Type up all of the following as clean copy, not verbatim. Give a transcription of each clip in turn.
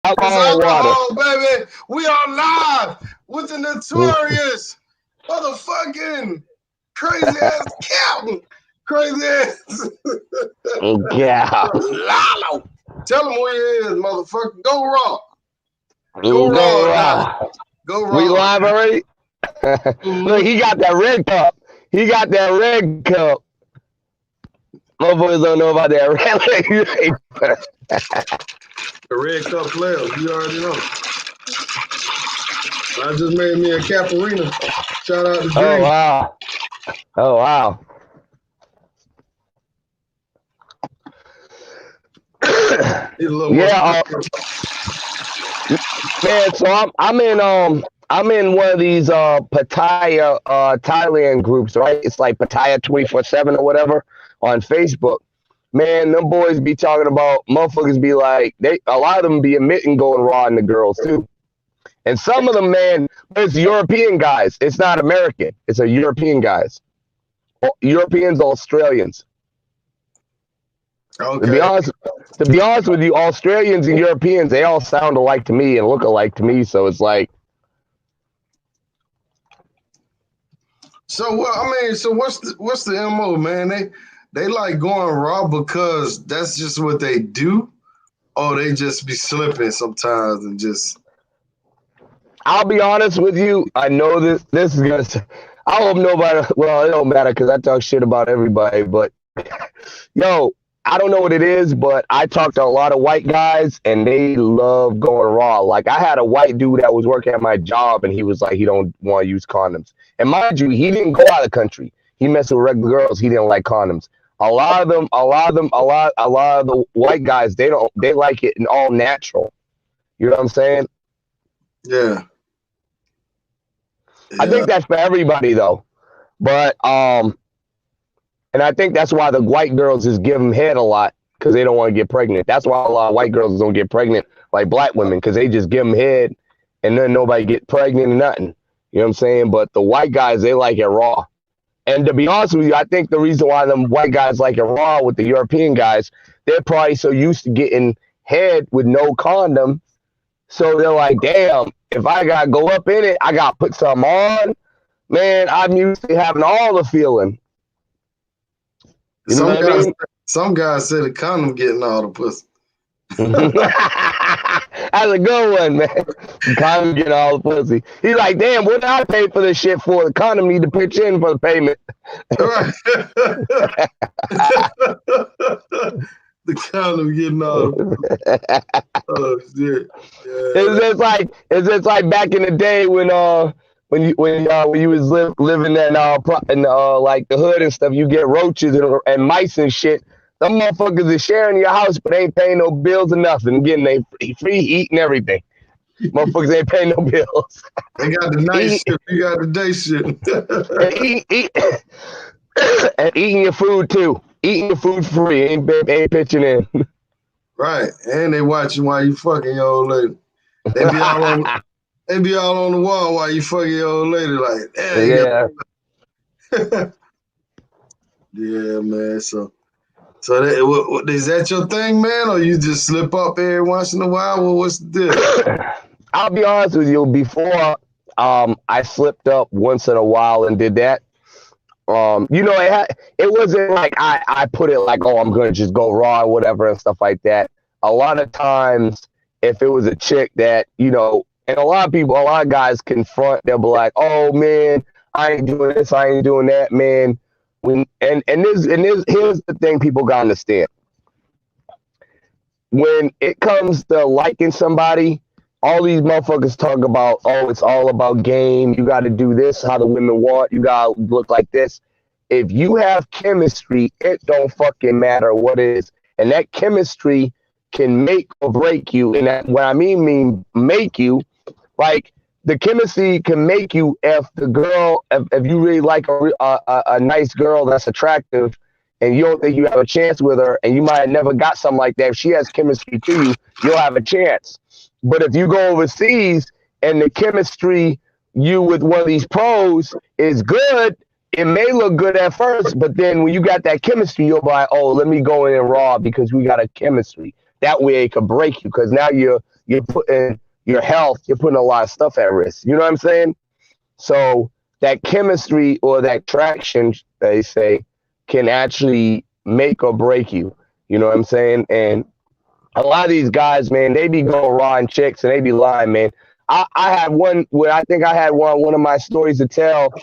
It's Alcohol and water. alcohol, baby. We are live with the notorious motherfucking crazy ass Captain. Crazy ass Yeah. Lalo. Tell him who he is, motherfucker. Go raw. Go Now. Go raw. We live already? Look, he got that red cup. He got that red cup. Motherfuckers don't know about that red. The red cup player. You already know. I just made me a Caparina. Shout out to Dream. Oh, wow. Oh, wow. Yeah, man. So I'm in one of these Pattaya Thailand groups, right? It's like Pattaya 24/7 or whatever on Facebook. Man, them boys be talking about motherfuckers be like a lot of them be admitting going raw in the girls too. And some of them, man, it's European guys. It's not American. It's a European guys. Europeans, Australians. Okay. To be honest with you, Australians and Europeans, they all sound alike to me and look alike to me. So it's like. So what's the MO, man? They like going raw because that's just what they do, or they just be slipping sometimes and just. I'll be honest with you. I know this is gonna. I hope nobody. Well, it don't matter because I talk shit about everybody. But yo, I don't know what it is, but I talk to a lot of white guys and they love going raw. Like I had a white dude that was working at my job and he was like, he don't want to use condoms. And mind you, he didn't go out of the country. He messed with regular girls. He didn't like condoms. A lot of the white guys, they like it all natural. You know what I'm saying? Yeah. I think that's for everybody though. But and I think that's why the white girls just give them head a lot because they don't want to get pregnant. That's why a lot of white girls don't get pregnant like black women because they just give them head and then nobody get pregnant or nothing. You know what I'm saying? But the white guys, they like it raw. And to be honest with you, I think the reason why them white guys like it raw with the European guys, they're probably so used to getting head with no condom. So they're like, damn, if I got to go up in it, I got to put something on. Man, I'm used to having all the feeling. You know what I mean? Some guys say the condom getting all the pussy. That's a good one, man. The condom getting all the pussy. He's like, damn, what did I pay for this shit for? The condom need to pitch in for the payment. Right. The condom getting all the oh shit. Yeah. It's just like back in the day when you was living in like the hood and stuff, you get roaches and mice and shit. Them motherfuckers is sharing your house, but ain't paying no bills or nothing. Getting they free eating everything. Motherfuckers ain't paying no bills. They got the night shift. You got the day shift. And eating your food too. Eating your food free. Ain't pitching in. Right, and they watching while you fucking your old lady. They be all on the wall while you fucking your old lady. Like, yeah. Yeah, man. So is that your thing, man, or you just slip up every once in a while? Well, what's the deal? I'll be honest with you. Before, I slipped up once in a while and did that. You know, it wasn't like I put it like, oh, I'm gonna just go raw or whatever and stuff like that. A lot of times, if it was a chick that, you know, and a lot of guys confront, they'll be like, oh man, I ain't doing this, I ain't doing that, man. Here's the thing people gotta understand. When it comes to liking somebody, all these motherfuckers talk about, oh, it's all about game. You got to do this, how the women want. You got to look like this. If you have chemistry, it don't fucking matter what it is. And that chemistry can make or break you. And that, what I mean make you, like the chemistry can make you if the girl, if you really like a nice girl that's attractive and you don't think you have a chance with her and you might have never got something like that. If she has chemistry to you, you'll have a chance. But if you go overseas and the chemistry you with one of these pros is good, it may look good at first, but then when you got that chemistry, you'll be like, oh, let me go in raw because we got a chemistry. That way it could break you because now you're you're putting your health, you're putting a lot of stuff at risk. You know what I'm saying? So that chemistry or that traction, they say, can actually make or break you. You know what I'm saying? And a lot of these guys, man, they be going raw and chicks and they be lying, man. I had one where I think I had one of my stories to tell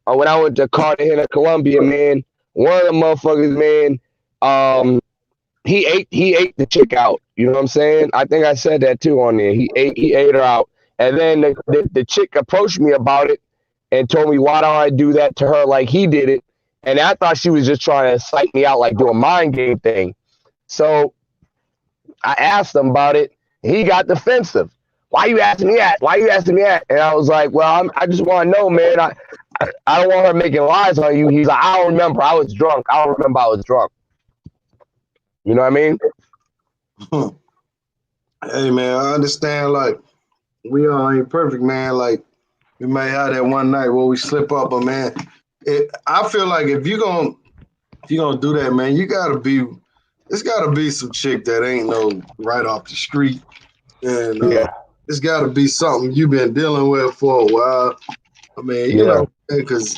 when I went to Cartagena, Colombia, man. One of the motherfuckers, man, he ate the chick out. You know what I'm saying? I think I said that too on there. He ate her out. And then the chick approached me about it and told me, why don't I do that to her like he did it? And I thought she was just trying to psych me out, like do a mind game thing. So I asked him about it. He got defensive. Why you asking me that? Why you asking me that? And I was like, well, I just want to know, man. I don't want her making lies on you. He's like, I don't remember. I was drunk. I don't remember I was drunk. You know what I mean? Hey, man, I understand, like, we all ain't perfect, man. Like, we may have that one night where we slip up, but, man, I feel like if you're gonna do that, man, it's gotta be some chick that ain't no right off the street. And it's gotta be something you've been dealing with for a while. I mean, you know, because,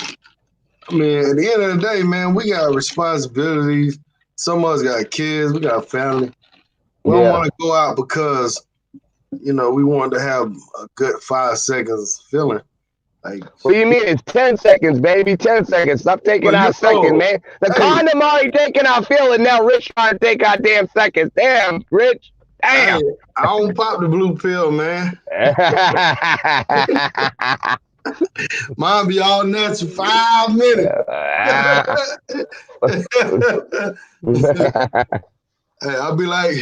I mean, at the end of the day, man, we got responsibilities. Some of us got kids, we got family. We don't want to go out because, you know, we want to have a good 5 seconds feeling. Like, what do you mean? It's 10 seconds, baby. 10 seconds. Stop taking our second, man. The condom already taking our feeling. Now Rich trying to take our damn seconds. Damn, Rich. Damn. Hey, I don't pop the blue pill, man. Mine be all nuts for 5 minutes. Hey, I'll be like,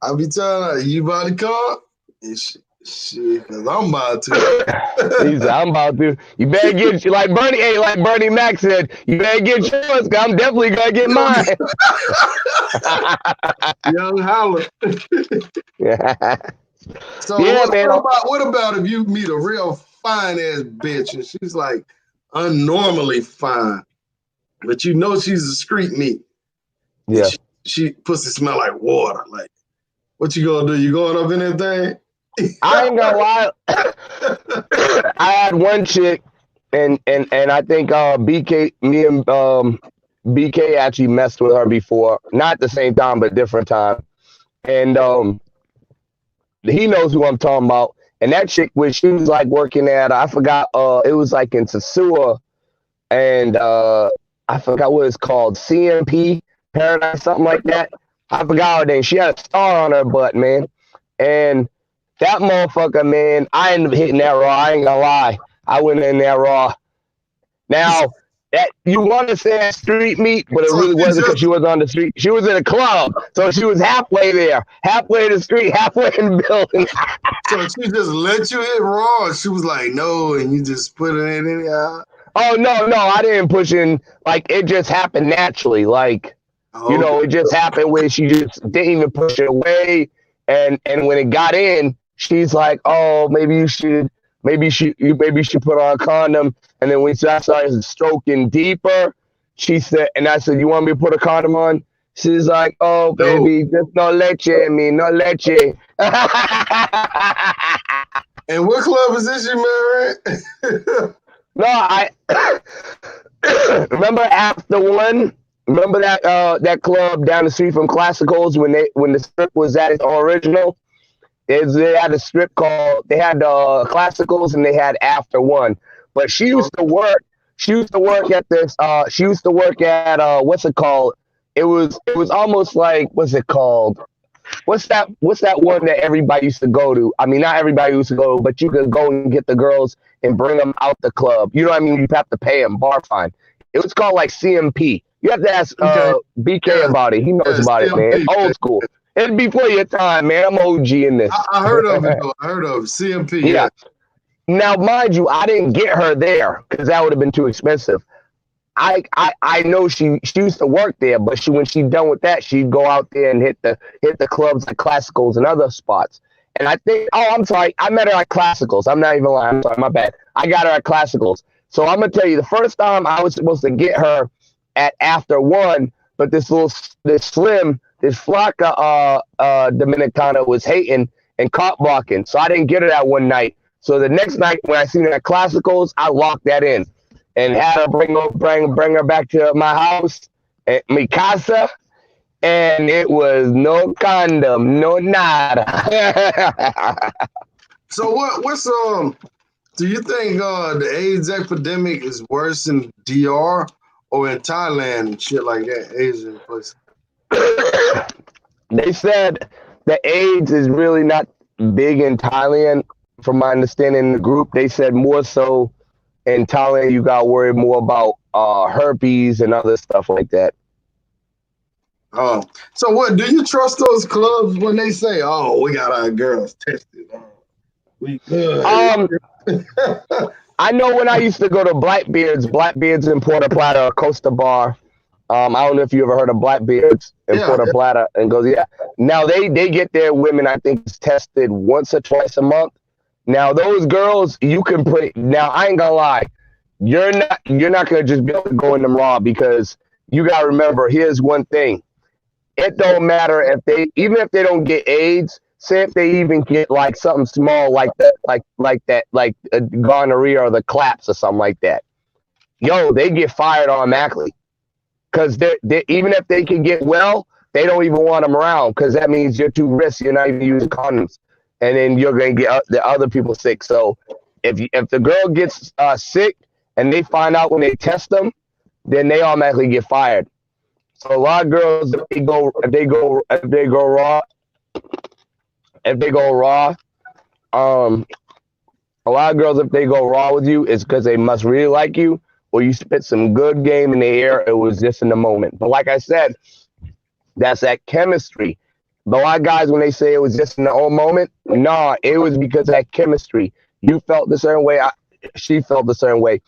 I'll be telling her, you about to come? Shit, because I'm about to. He said, I'm about to. You better get, like Bernie Mac said, you better get yours, because I'm definitely going to get mine. Young holler. So what about if you meet a real fine-ass bitch and she's like unnormally fine, but you know she's a street meat? Yeah. She pussy smell like water. Like, what you gonna do? You going up in that thing? I ain't gonna lie. I had one chick, and I think me and BK actually messed with her before, not at the same time, but different time. And he knows who I'm talking about. And that chick, she was like working at, I forgot, it was like in Sasua, and I forgot what it's called, CMP Paradise, something like that. I forgot her name. She had a star on her butt, man. And that motherfucker, man, I ended up hitting that raw. I ain't gonna lie. I went in there raw. Now, that you want to say street meat, but it really wasn't because she was on the street. She was in a club, so she was halfway there, halfway to the street, halfway in the building. So she just let you hit raw. She was like, no, and you just put it in there. Oh no, I didn't push in. Like, it just happened naturally. Like, you know, it just happened where she just didn't even push it away. And when it got in, she's like, oh, maybe she put on a condom. And then when I started stroking deeper, she said, and I said, you want me to put a condom on? She's like, oh, baby, just no leche in me, no leche. And what club is this you married? No, I remember After One. Remember that club down the street from Classicals when the strip was at its original? They had a strip called, they had Classicals and they had After One. But she used to work at this, what's it called? It was almost like, what's it called? What's that one that everybody used to go to? I mean, not everybody used to go, but you could go and get the girls and bring them out the club. You know what I mean? You have to pay them, bar fine. It was called like CMP. You have to ask BK about it. He knows about CMP, it, man. Old school. It's before your time, man. I'm OG in this. I heard of it, though. I heard of it. CMP. Yeah. Now, mind you, I didn't get her there because that would have been too expensive. I know she used to work there, but when she done with that, she'd go out there and hit the clubs like Classicals and other spots. And I think, I'm sorry, I met her at Classicals. I'm not even lying. I'm sorry, my bad. I got her at Classicals. So I'm gonna tell you, the first time I was supposed to get her at After One, but this flaca Dominicana was hating, and cop blocking. So I didn't get her that one night. So the next night when I seen her at Classicals, I locked that in and had her bring her back to my house, at mi casa, and it was no condom, no nada. So what's do you think the AIDS epidemic is worse in DR or in Thailand and shit like that, Asian places? They said the AIDS is really not big in Thailand, from my understanding in the group. They said more so in Thailand, you got to worry more about herpes and other stuff like that. Oh, so what? Do you trust those clubs when they say, "Oh, we got our girls tested, we good"? Um, I know when I used to go to Blackbeards in Puerto Plata, Costa Bar. I don't know if you ever heard of Blackbeards in Yeah, Puerto Plata, and goes, yeah. Now they get their women, I think, tested once or twice a month. Now those girls, you can put. Now I ain't gonna lie, you're not gonna just be able to go in them raw, because you gotta remember. Here's one thing: it don't matter if they, even if they don't get AIDS. Say if they even get like something small like that, like gonorrhea or the claps or something like that. Yo, they get fired automatically, because they even if they can get well, they don't even want them around, because that means you're too risky. You're not even using condoms, and then you're gonna get the other people sick. So if the girl gets sick and they find out when they test them, then they automatically get fired. So a lot of girls, if they go raw, um, a lot of girls, if they go raw with you, it's because they must really like you, or you spit some good game in the air. It was just in the moment. But like I said, that's that chemistry. But a lot of guys, when they say it was just in the old moment, nah, it was because of that chemistry. You felt the certain way. She felt the certain way.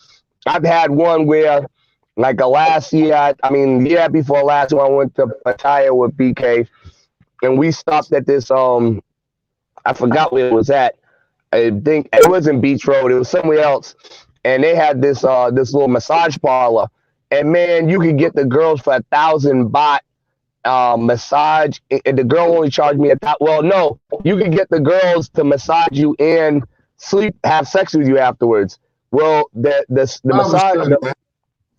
I've had one where, like the last year, year before last one, I went to Pattaya with BK, and we stopped at this, I forgot where it was at. I think it wasn't Beach Road. It was somewhere else, and they had this little massage parlor. And man, you could get the girls for 1,000 baht massage. And the girl only charged me well, no, you could get the girls to massage you and have sex with you afterwards. Well, the Bible massage, study, man.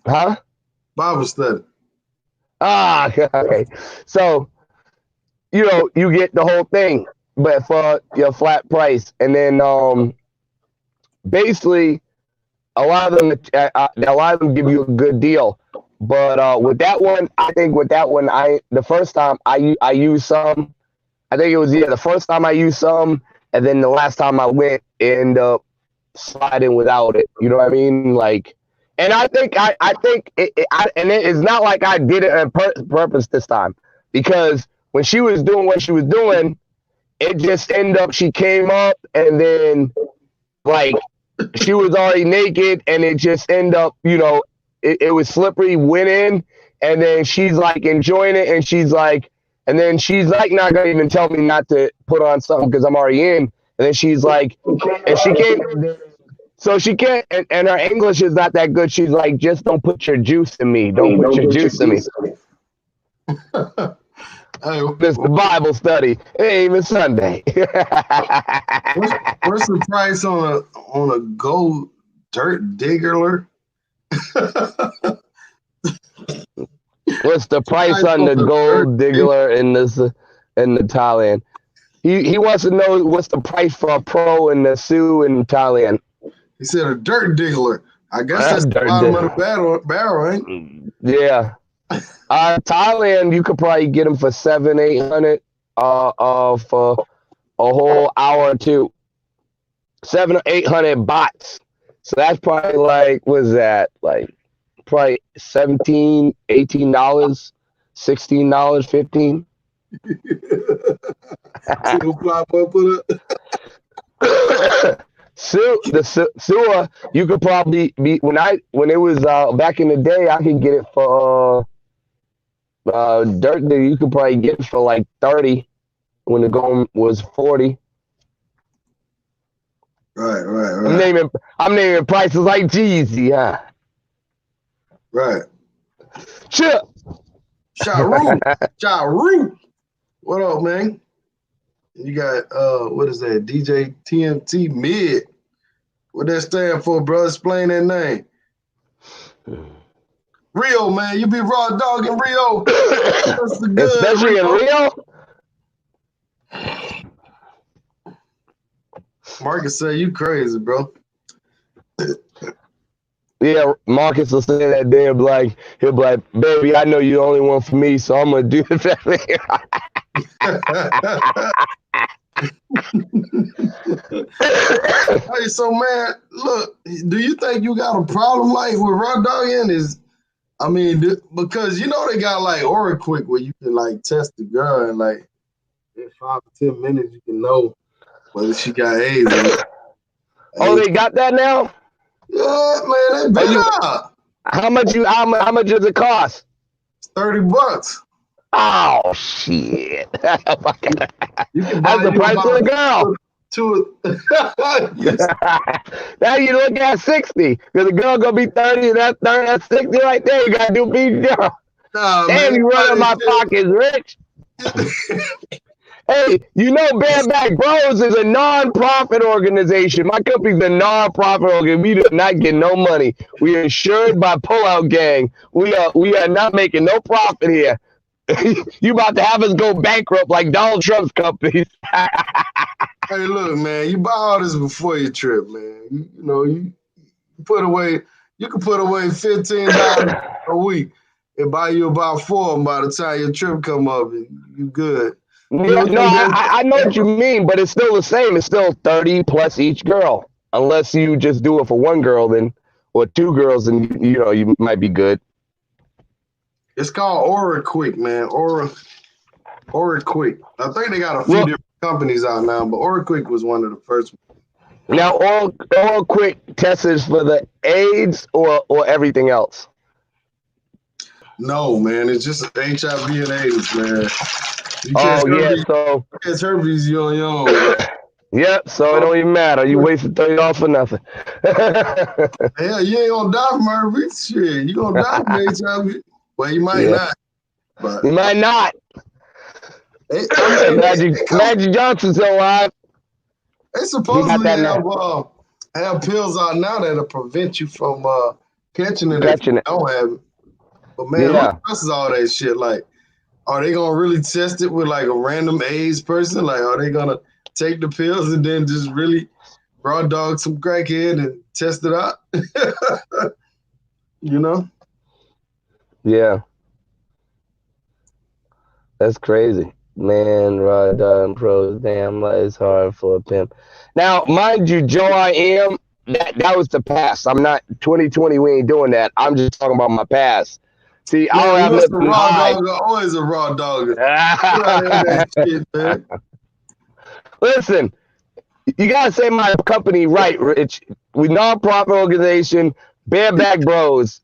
huh? Bible study. Ah, okay. So you get the whole thing, but for your flat price, and then basically a lot of them give you a good deal. But with that one, I think with that one, the first time I used some. I think it was the first time I used some, and then the last time I went, end up sliding without it. You know what I mean? Like, and and it's not like I did it on purpose this time, because when she was doing what she was doing, it just ended up, she came up, and then like she was already naked, and it just ended up, it was slippery, went in, and then she's like enjoying it, and then she's like not gonna even tell me not to put on something because I'm already in, and then she's like, and she can't, so she can't, and her English is not that good. She's like, just don't put your juice in me, don't put your juice in me. Hey, It's the Bible study. It ain't even Sunday. what's the price on a gold dirt digger? What's the price on the gold digger in the Thailand? He wants to know what's the price for a pro in the Sioux in Thailand. He said a dirt diggler. I guess that's the bottom of the barrel, right? Yeah. Thailand, you could probably get them for 700-800 for a whole hour or two. 700 or 800 bahts. So that's probably like, what's that? Like probably $17, $18, $16, 15. Sewer, you could probably be when it was back in the day, I could get it for dirt. You could probably get it for like 30 when the going was 40. Right. I'm naming prices like Jeezy, huh? Right. Chip. Sharu. What up, man? You got what is that? DJ TMT Mid. What that stand for, bro? Explain that name. Rio, man. You be raw dog in Rio. That's the good Especially in Rio. Marcus say you crazy, bro. Yeah, Marcus will say that day. He'll be like, baby, I know you're the only one for me, so I'm gonna do it. Hey, so man, look, do you think you got a problem like with raw dogging? Because you know they got like Aura Quick where you can like test the girl and like in 5 to 10 minutes you can know whether she got AIDS or not. Oh, they got that now? Yeah, man, they been out. How much does it cost? It's $30. Oh shit! You can buy That's the price of the girl. Yes. Now you look at 60 because the girl gonna be 30. That's 60 right there. You gotta do beat girl. Nah, Damn, man, you run in my pockets, Rich. Hey, you know Bareback Bros is a non-profit organization. My company's a non-profit organization. We do not get no money. We are insured by Pullout Gang. We are not making no profit here. You about to have us go bankrupt like Donald Trump's companies. Hey, look, man, you buy all this before your trip, man. You put away, you can put away $15 a week and buy you about 4 by the time your trip come up. You good. Yeah, no, I know what you mean, but it's still the same. It's still 30 plus each girl. Unless you just do it for one girl, then or two girls, then you might be good. It's called Aura Quick, man. Aura Quick. I think they got a few different companies out now, but Aura Quick was one of the first ones. Now, Aura Quick tests for the AIDS or everything else. No, man, it's just HIV and AIDS, man. So it's herpes, you on your own, bro. Yep, so it don't even matter. You wasted $30 for nothing. Hell, you ain't gonna die from herpes. Shit, you gonna die from HIV. Well, you might not. But you might not. Magic Johnson's still alive. They supposedly have pills out now that'll prevent you from catching it if you don't have it. But man, who trusts all that shit? Like, are they gonna really test it with like a random AIDS person? Like, are they gonna take the pills and then just really raw dog some crackhead and test it out? You know? Yeah. That's crazy. Man, raw dog and pros, damn, it's hard for a pimp. Now, mind you, Joe, I am, that was the past. I'm not, 2020, we ain't doing that. I'm just talking about my past. See, I don't have nothing to hide. Always a raw dog. Shit, man. Listen, you gotta say my company right, Rich. We non-profit organization, Bareback Bros.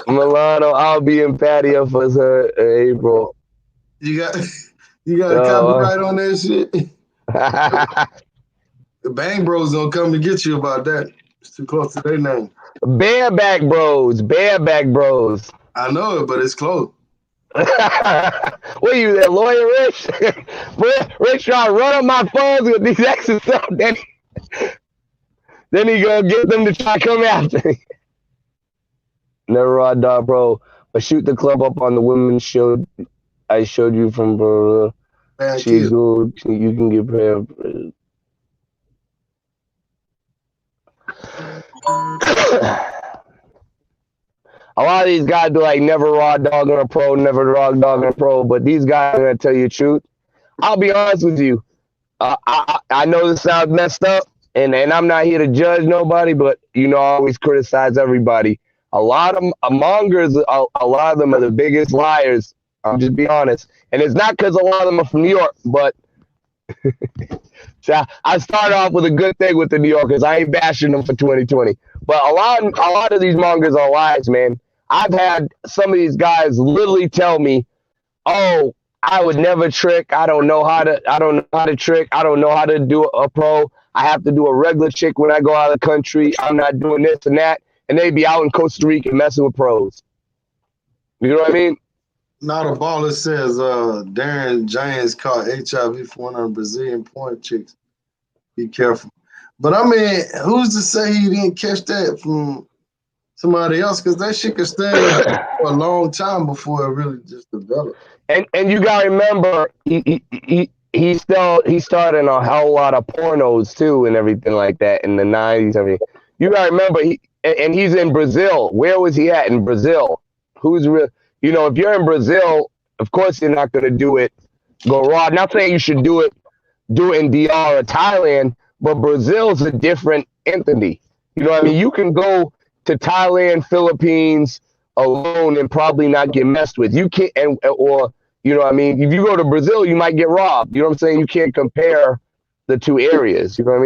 Mulano, I'll be in patio for April. You got a copyright on that shit? The Bang Bros don't come to get you about that. It's too close to their name. Bareback Bros. I know it, but it's close. What are you, that lawyer, Rich? Rich trying to run up my phones with these exes stuff. Then he gonna get them to try to come after me. Never raw dog, bro. But shoot the club up on the women's show. I showed you from she's good. You can get paid. A lot of these guys do like never raw dog on a pro, never raw dog on a pro. But these guys are gonna tell you the truth. I'll be honest with you. I know this sounds messed up, and I'm not here to judge nobody, but I always criticize everybody. A lot of mongers, a lot of them are the biggest liars. I'll just be honest. And it's not because a lot of them are from New York, but so I started off with a good thing with the New Yorkers. I ain't bashing them for 2020. But a lot of these mongers are lies, man. I've had some of these guys literally tell me, "Oh, I would never trick. I don't know how to trick. I don't know how to do a pro. I have to do a regular chick when I go out of the country. I'm not doing this and that." And they be out in Costa Rica messing with pros. You know what I mean? Not a baller says Darren James caught HIV for one of the Brazilian porn chicks. Be careful. But I mean, who's to say he didn't catch that from somebody else? Because that shit could stay in for a long time before it really just developed. And you gotta remember, he started in a whole lot of pornos too and everything like that in the 90s. I mean, you gotta remember, and he's in Brazil. Where was he at in Brazil? Who's real? You know, if you're in Brazil, of course you're not gonna go raw. Not saying you should do it in DR or Thailand, but Brazil's a different entity. You know what I mean? You can go to Thailand, Philippines alone and probably not get messed with. You can't, or you know what I mean? If you go to Brazil, you might get robbed. You know what I'm saying? You can't compare the two areas. You know what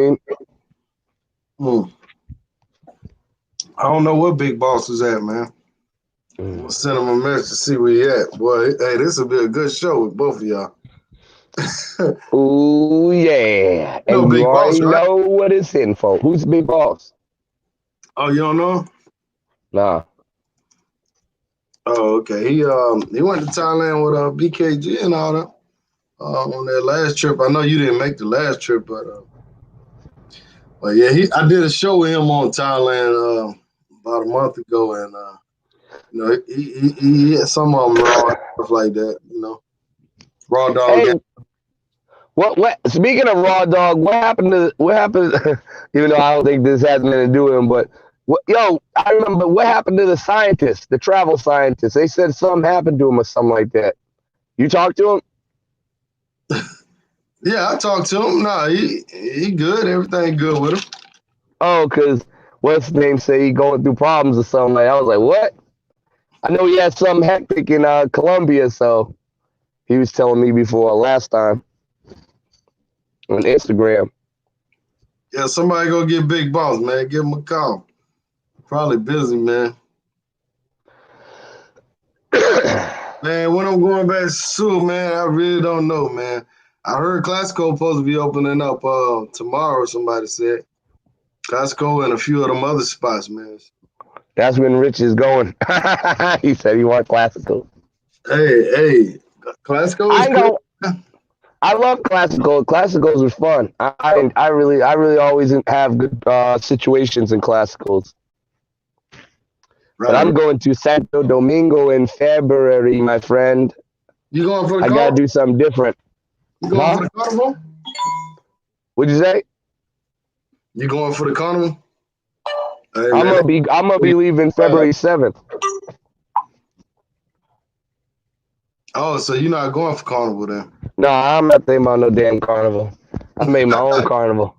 I mean? I don't know what Big Boss is at, man. I'll send him a message to see where he at. Boy, hey, this will be a good show with both of y'all. Ooh, yeah. You know and Big you already Boss, right? know what it's in for. Who's Big Boss? Oh, you don't know? Nah. Oh, okay. He went to Thailand with BKG and all that on that last trip. I know you didn't make the last trip, but yeah, I did a show with him on Thailand about a month ago, and you know he had some of them raw and stuff like that. You know, raw dog. Hey, what? Speaking of raw dog, what happened? Even though I don't think this has nothing to do with him, but I remember what happened to the scientist, the travel scientist. They said something happened to him or something like that. You talked to him? Yeah, I talked to him. Nah, he good. Everything good with him. Oh, because what's his name say he going through problems or something. I was like, what? I know he had something hectic in Colombia, so he was telling me before last time on Instagram. Yeah, somebody go get Big Boss, man. Give him a call. Probably busy, man. Man, when I'm going back to school, man, I really don't know, man. I heard Classico supposed to be opening up tomorrow, somebody said. Classico and a few of them other spots, man. That's when Rich is going. He said he wants Classico. Hey, Classico is cool. I love Classico. Classicals are fun. I really always have good situations in Classicals. Right. But I'm going to Santo Domingo in February, my friend. You going for the I got to do something different. You going for the carnival? What'd you say? You going for the carnival? Hey, I'm gonna be leaving February 7th. Oh, so you're not going for carnival then? No, I'm not thinking about no damn carnival. I made my own carnival.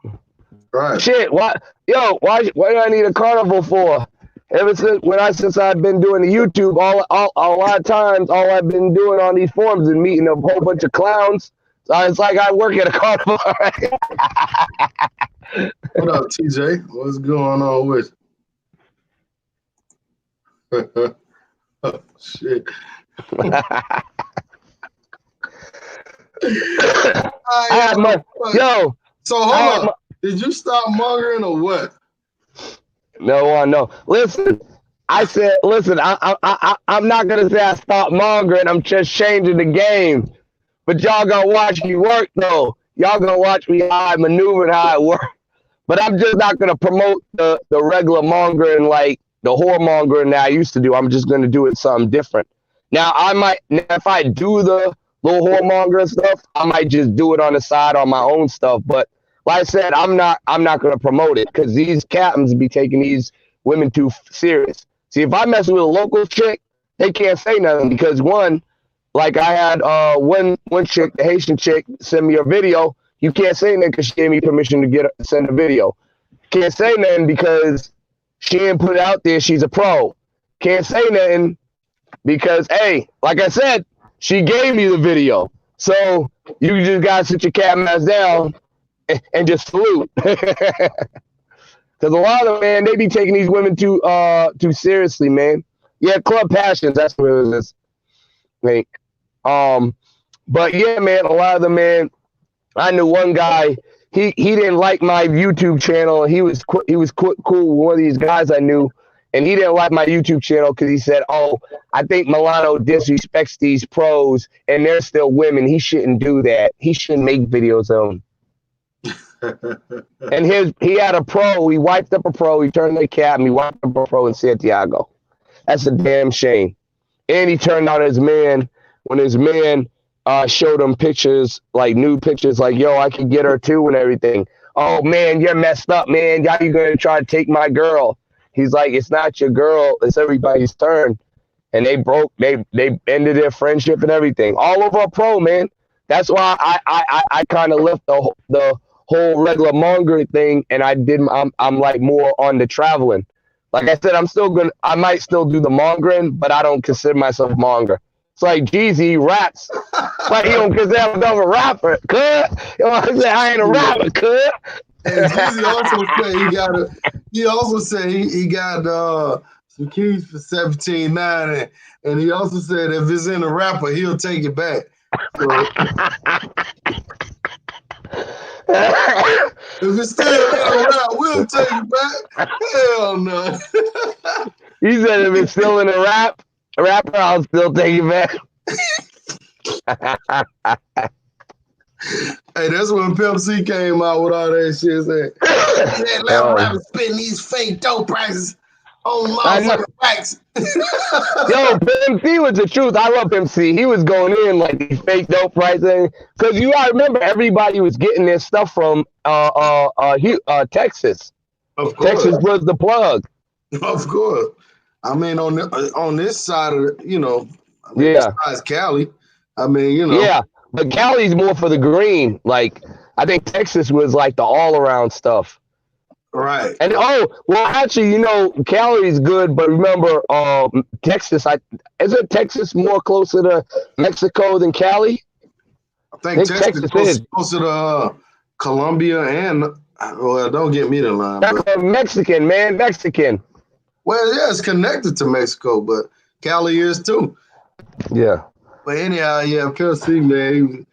Right. Shit, why do I need a carnival for? Ever since I've been doing the YouTube, a lot of times, all I've been doing on these forums is meeting a whole bunch of clowns. So it's like I work at a carnival. What up, TJ? What's going on with you? Oh, shit. So hold on. Did you stop mongering or what? No. Listen, I said, I'm not gonna say I stopped mongering. I'm just changing the game. But y'all gonna watch me work though. Y'all gonna watch me how I maneuver and how I work. But I'm just not gonna promote the regular mongering like the whoremongering that I used to do. I'm just gonna do it something different. Now if I do the little whoremonger stuff, I might just do it on the side on my own stuff. But like I said, I'm not gonna promote it because these captains be taking these women too serious. See, if I mess with a local chick, they can't say nothing because one, like I had one chick, the Haitian chick, send me a video. You can't say nothing because she gave me permission to send a video. Can't say nothing because she didn't put it out there. She's a pro. Can't say nothing because, hey, like I said, she gave me the video. So you just gotta sit your cat ass down and just salute. Because a lot of them, man, they be taking these women too seriously, man. Yeah, Club Passions, that's what it was. Like, but yeah, man, a lot of them, man. I knew one guy. He didn't like my YouTube channel. He was cool with one of these guys I knew, and he didn't like my YouTube channel because he said, "Oh, I think Mulano disrespects these pros, and they're still women. He shouldn't do that. He shouldn't make videos of them." And he had a pro. He wiped up a pro. He turned the cap, and he wiped up a pro in Santiago. That's a damn shame. And he turned out his man when his man showed him pictures, like nude pictures, like, yo, I could get her too and everything. Oh, man, you're messed up, man. How you going to try to take my girl? He's like, it's not your girl. It's everybody's turn. And they ended their friendship and everything. All over a pro, man. That's why I kind of left the whole regular mongering thing, and I'm like more on the traveling. Like I said, I might still do the mongering, but I don't consider myself a monger. It's like Jeezy raps, but he don't consider himself a rapper. Cuz, you know what I'm saying? I ain't a rapper, cuz. And Jeezy also said he got some keys for 17.9, and he also said if it's in a rapper, he'll take it back. So, if it's still in a rap, we'll take it back. Hell no. He said if it's still in a rapper, I'll still take it back. Hey, that's when Pimp C came out with all that shit. Saying, let rappers spitting these fake dope prices on motherfucking racks. Yo, Pimp C was the truth. I love Pimp C. He was going in like these fake dope pricing. Because you gotta remember, everybody was getting their stuff from Texas. Of course. Texas was the plug. Of course. I mean, on this side of, besides Cali, Yeah, but Cali's more for the green. Like, I think Texas was like the all-around stuff. Right. And actually, Cali's good, but remember, Texas. Isn't Texas more closer to Mexico than Cali? I think Texas is closer to Colombia and. Well, don't get me the line. But Mexican, man, Mexican. Well, yeah, it's connected to Mexico, but Cali is too. Yeah. But anyhow, yeah, Pimp C, man.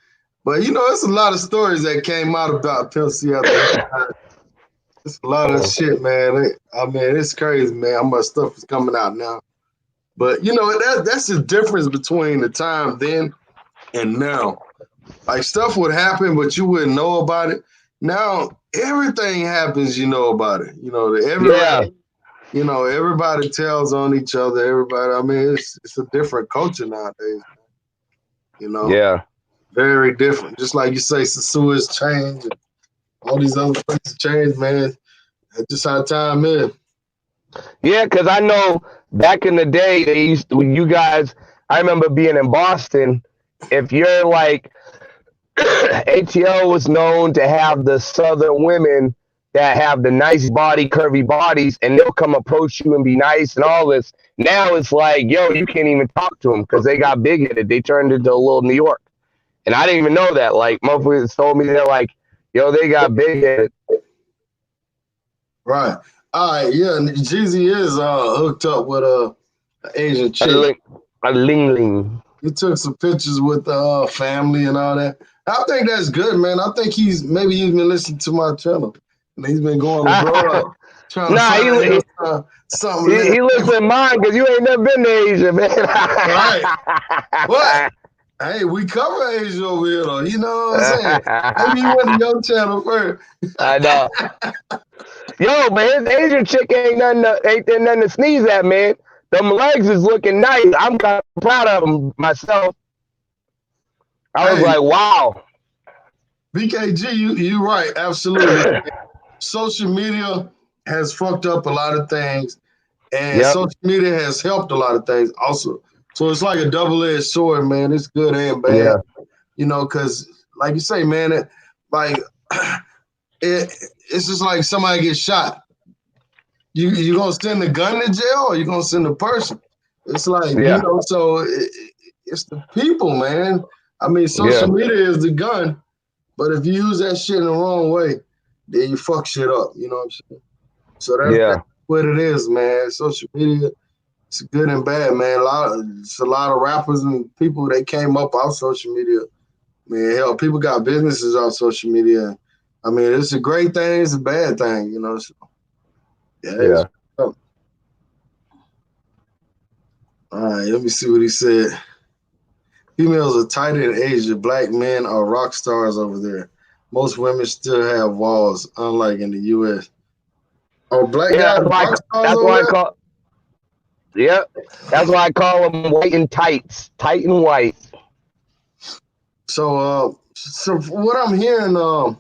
But it's a lot of stories that came out about Pimp C after that. It's a lot of shit, man. It's crazy, man, how much stuff is coming out now. But that's the difference between the time then and now. Like, stuff would happen, but you wouldn't know about it. Now everything happens, you know about it. Everybody tells on each other. Everybody. It's a different culture nowadays. Yeah. Very different. Just like you say, Suez change and all these other places change, man. That's just how time is. Yeah, because I know back in the day, I remember being in Boston. If you're like, ATL was known to have the Southern women that have the nice body, curvy bodies, and they'll come approach you and be nice and all this. Now it's like, yo, you can't even talk to them because they got big-headed. They turned into a little New York. And I didn't even know that. Like, motherfuckers told me, they're like, yo, they got big-headed. Right. All right, yeah, Jeezy is hooked up with an Asian chick. A ling-ling. He took some pictures with the family and all that. I think that's good, man. I think he's been listening to my channel. And he's been going abroad trying to find something. He lives in mine because you ain't never been to Asia, man. Right. But, hey, we cover Asia over here, though. You know what I'm saying? Maybe you went to your channel first. I know. Yo, but his Asian chick ain't there nothing to sneeze at, man. Them legs is looking nice. I'm kind of proud of them myself. I was like, wow. BKG, you right, absolutely. Social media has fucked up a lot of things, and social media has helped a lot of things also. So it's like a double-edged sword, man. It's good and bad. Yeah. Because like you say, man, it's just like somebody gets shot. You gonna send the gun to jail, or you gonna send the person? It's like, so it's the people, man. Social media is the gun, but if you use that shit in the wrong way, then you fuck shit up. You know what I'm saying? So that's what it is, man. Social media, it's good and bad, man. It's a lot of rappers and people that came up off social media. Man, hell, people got businesses off social media. It's a great thing, it's a bad thing, So, yeah. All right, let me see what he said. Females are tighter in Asia. Black men are rock stars over there. Most women still have walls, unlike in the U.S. Oh, black Yeah, guys rock stars that's over why I there. call. Yep, that's why I call them white and tights, tight and white. So what I'm hearing, the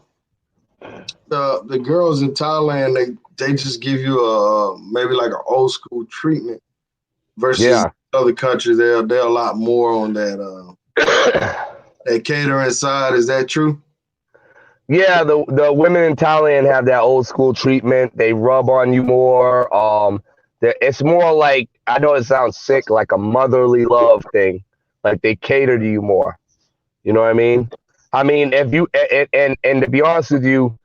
girls in Thailand, they just give you a maybe like an old school treatment versus Yeah. other countries. They're a lot more on that catering side. Is that true? Yeah, the women in Thailand have that old school treatment. They rub on you more. It's more like, I know it sounds sick, like a motherly love thing. Like they cater to you more. You know what I mean? I mean, if you and to be honest with you,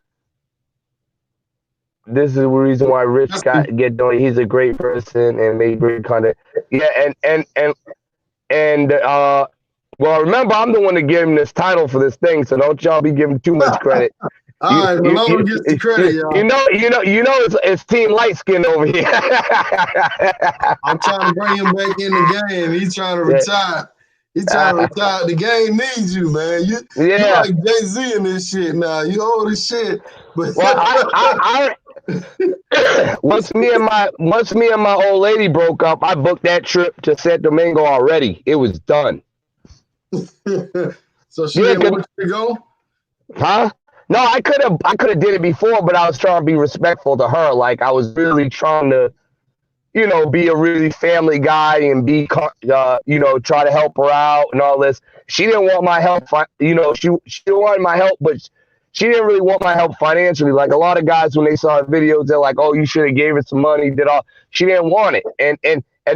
this is the reason why Rich That's got get doing. He's a great person and made great content. Yeah, and well, remember, I'm the one that gave him this title for this thing, so don't y'all be giving too much credit. all You right. you Malone you gets the credit, y'all. it's Team Light Skin over here. I'm trying to bring him back in the game. He's trying to Yeah, retire. He's trying to retire. The game needs you, man. You yeah. like Jay-Z in this shit now. You old as shit. But Well, once me and my old lady broke up, I booked that trip to San Domingo already. It was done. so she Yeah, didn't want you to go? huh? No, I could have did it before, but I was trying to be respectful to her. Like I was really trying to, be a really family guy and try to help her out and all this. She didn't want my help. She wanted my help, but she didn't really want my help financially. Like a lot of guys, when they saw videos, they're like, "Oh, you should have gave her some money." Did all? She didn't want it. And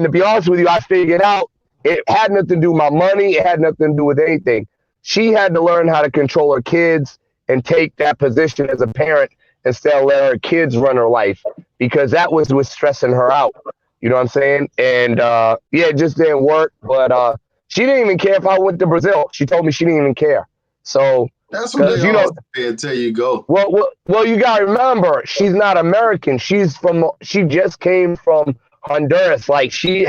to be honest with you, I figured out it had nothing to do with my money. It had nothing to do with anything. She had to learn how to control her kids and take that position as a parent instead of letting her kids run her life, because that was stressing her out. You know what I'm saying? And yeah, it just didn't work. But she didn't even care if I went to Brazil. She told me she didn't even care. So, That's what they because all say until you go. well, you gotta remember, she's not American. She just came from Honduras. Like she's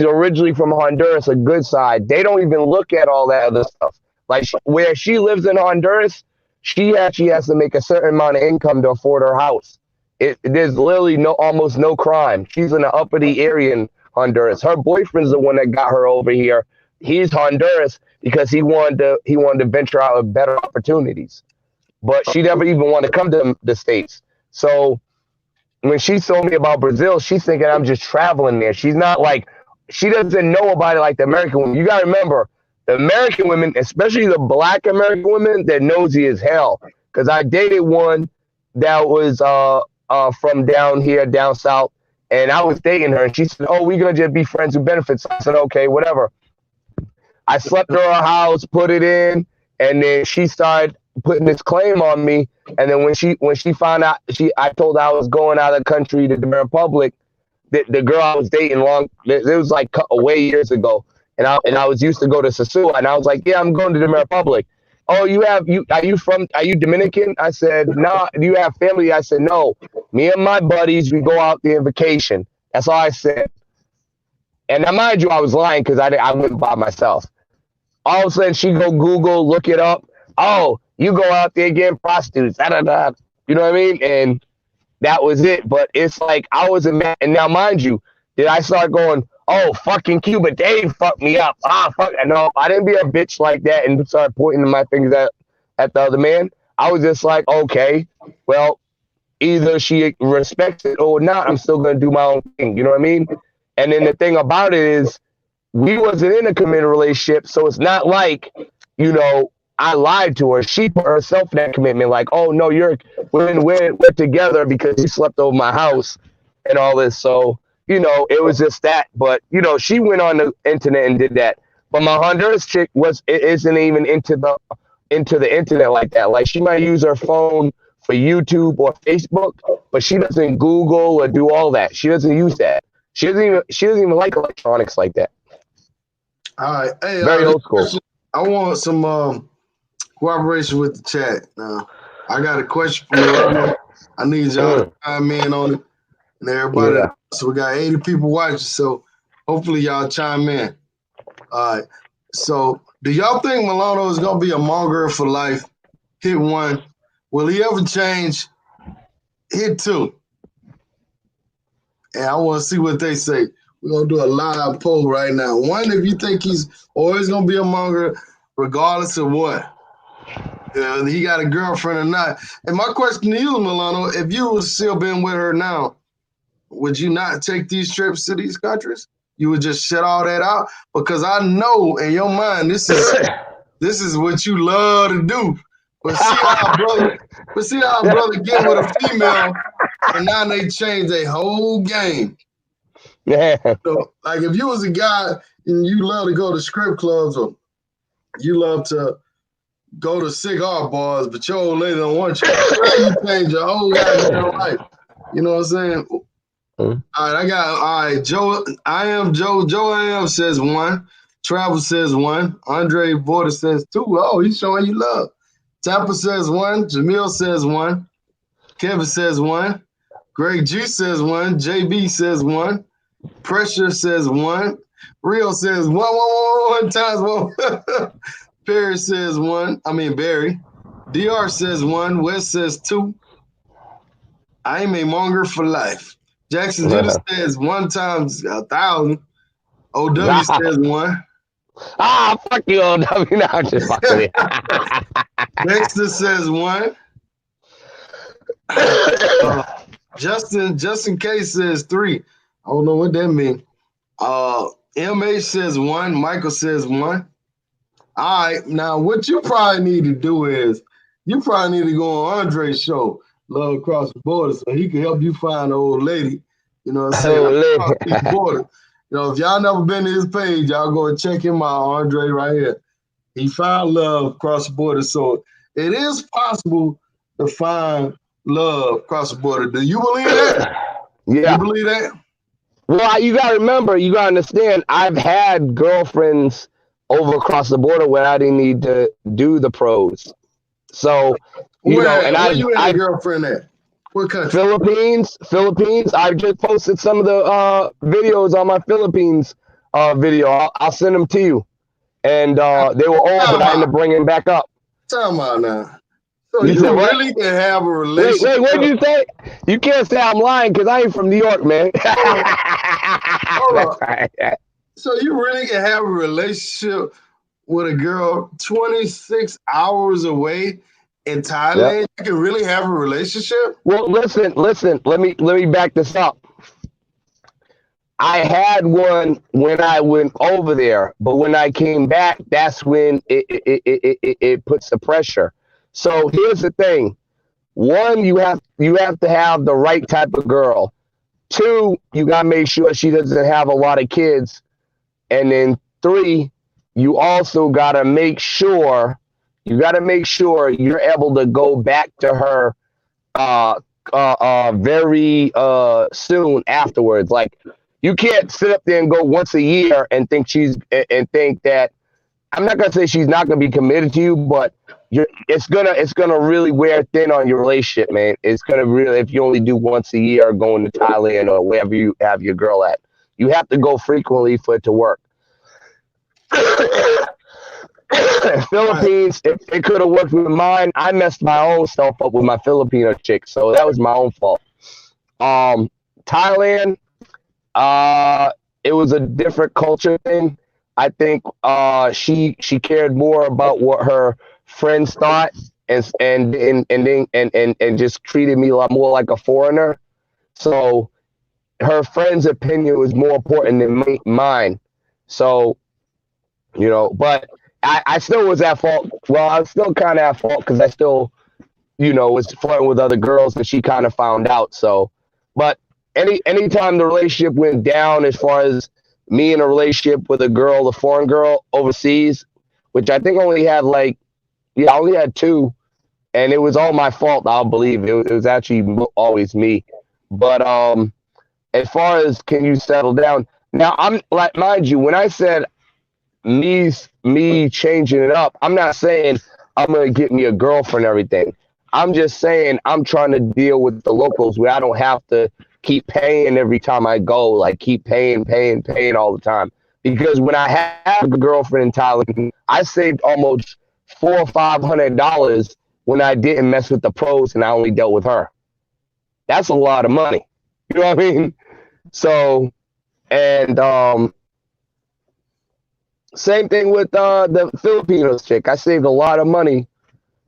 originally from Honduras, a good side. They don't even look at all that other stuff. Like where she lives in Honduras, she actually has to make a certain amount of income to afford her house. There's literally almost no crime. She's in an uppity area in Honduras. Her boyfriend's the one that got her over here. He's Honduras because he wanted to venture out with better opportunities, but she never even wanted to come to the States. So when she told me about Brazil, she's thinking I'm just traveling there. She's not like, she doesn't know about it like the American women. You got to remember, the American women, especially the black American women, they're nosy as hell. Because I dated one that was from down here, down south, and I was dating her, and she said, "Oh, we're gonna just be friends with benefits." I said, "Okay, whatever." I slept at her house, put it in, and then she started putting this claim on me. And then when she found out, I told her I was going out of the country to the Republic. The girl I was dating it was like way years ago, and I was used to go to Sasua, and I was like, yeah, I'm going to the Republic. Oh, are you Dominican? I said, no. Nah. Do you have family? I said, no. Me and my buddies, we go out there on vacation. That's all I said. And now, mind you, I was lying because I went by myself. All of a sudden, she go Google, look it up. Oh, you go out there getting prostitutes. Da, da, da. You know what I mean? And that was it. But it's like I was and now, mind you, did I start going, oh, fucking Cuba, Dave fucked me up. Ah, fuck. No, I didn't be a bitch like that and start pointing my fingers at the other man. I was just like, okay, well, either she respects it or not. I'm still gonna do my own thing. You know what I mean? And then the thing about it is, we wasn't in a committed relationship, so it's not like, I lied to her. She put herself in that commitment, like, oh no, we're together because you slept over my house and all this. So, it was just that. But, she went on the internet and did that. But my Honduras chick isn't even into the internet like that. Like, she might use her phone for YouTube or Facebook, but she doesn't Google or do all that. She doesn't use that. She doesn't even like electronics like that. All right. Hey, Very this old school. question, I want some cooperation with the chat. Now, I got a question from Mulano. I need y'all to chime in on it, and everybody. Yeah. So we got 80 people watching. So Hopefully y'all chime in. All right. So do y'all think Mulano is gonna be a monger for life? Hit one. Will he ever change? Hit two. And I want to see what they say. We're gonna do a live poll right now. One, if you think he's always gonna be a monger, regardless of what. He got a girlfriend or not. And my question to you, Mulano, if you was still been with her now, would you not take these trips to these countries? You would just shut all that out? Because I know in your mind this is what you love to do. But see how a brother get with a female and now they change their whole game. Yeah. So, like if you was a guy and you love to go to strip clubs or you love to go to cigar bars, but your old lady don't want you, now you change your whole goddamn life. You know what I'm saying? Mm-hmm. All right, Joe. I am Joe. Joe I am says one. Travel says one. Andre Border says two. Oh, he's showing you love. Tapper says one. Jamil says one. Kevin says one. Greg G says one. JB says one. Pressure says one. Rio says one times one. Perry says one. I mean Barry. DR says one. West says two. I am a monger for life. Jackson Judah says one times 1,000. OW says one. Fuck you, OW. No, I'm just fucking it. Dexter says one. Justin K says three. I don't know what that means. MH says one. Michael says one. All right. Now, what you probably need to do is you probably need to go on Andre's show, Love Across the Border, so he can help you find an old lady. You know what I'm saying? Across these borders. You know, if y'all never been to his page, y'all go and check him out, Andre, right here. He found love across the border. So it is possible to find love across the border. Do you believe that? Yeah. You believe that? Well, you got to remember, you got to understand, I've had girlfriends over across the border where I didn't need to do the pros. So, where you had a girlfriend at? What country? Philippines. I just posted some of the videos on my Philippines video. I'll send them to you. And they were old, but I ended up bringing them back up. Time out now. So you really can have a relationship. Wait, what did you say? You can't say I'm lying because I ain't from New York, man. Hold on. So you really can have a relationship with a girl 26 hours away in Thailand? Yep. You can really have a relationship? Well, listen. Let me back this up. I had one when I went over there, but when I came back, that's when it puts the pressure. So here's the thing. One, you have to have the right type of girl. Two, you got to make sure she doesn't have a lot of kids. And then three, you also got to make sure you're able to go back to her very soon afterwards. Like, you can't sit up there and go once a year and think that, I'm not gonna say she's not gonna be committed to you, but it's gonna really wear thin on your relationship, man. It's gonna really, if you only do once a year going to Thailand or wherever you have your girl at, you have to go frequently for it to work. Philippines, it could have worked with mine. I messed my own self up with my Filipino chick, so that was my own fault. Thailand, it was a different culture thing. I think she cared more about what her friends thought and just treated me a lot more like a foreigner. So her friend's opinion was more important than mine. So, but I still was at fault. Well, I was still kind of at fault because I still, was flirting with other girls and she kind of found out. So, but anytime the relationship went down as far as me in a relationship with a foreign girl overseas, which I think only had I only had two, and it was all my fault. I'll believe it was actually always me. But as far as can you settle down now, I'm like, mind you, when I said me changing it up, I'm not saying I'm gonna get me a girlfriend and everything. I'm just saying I'm trying to deal with the locals where I don't have to keep paying every time I go, like keep paying all the time. Because when I had a girlfriend in Thailand, I saved almost $400 or $500 when I didn't mess with the pros and I only dealt with her. That's a lot of money. You know what I mean? So, and same thing with the Filipinos chick. I saved a lot of money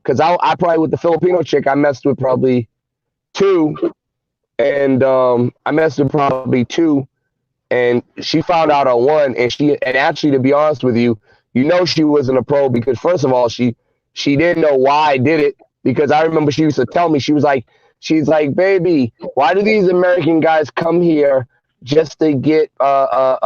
because I probably, with the Filipino chick, I messed with probably two, and and she found out on one, and actually, to be honest with you, she wasn't a pro because, first of all, she didn't know why I did it, because I remember she used to tell me, she's like, baby, why do these American guys come here just to get the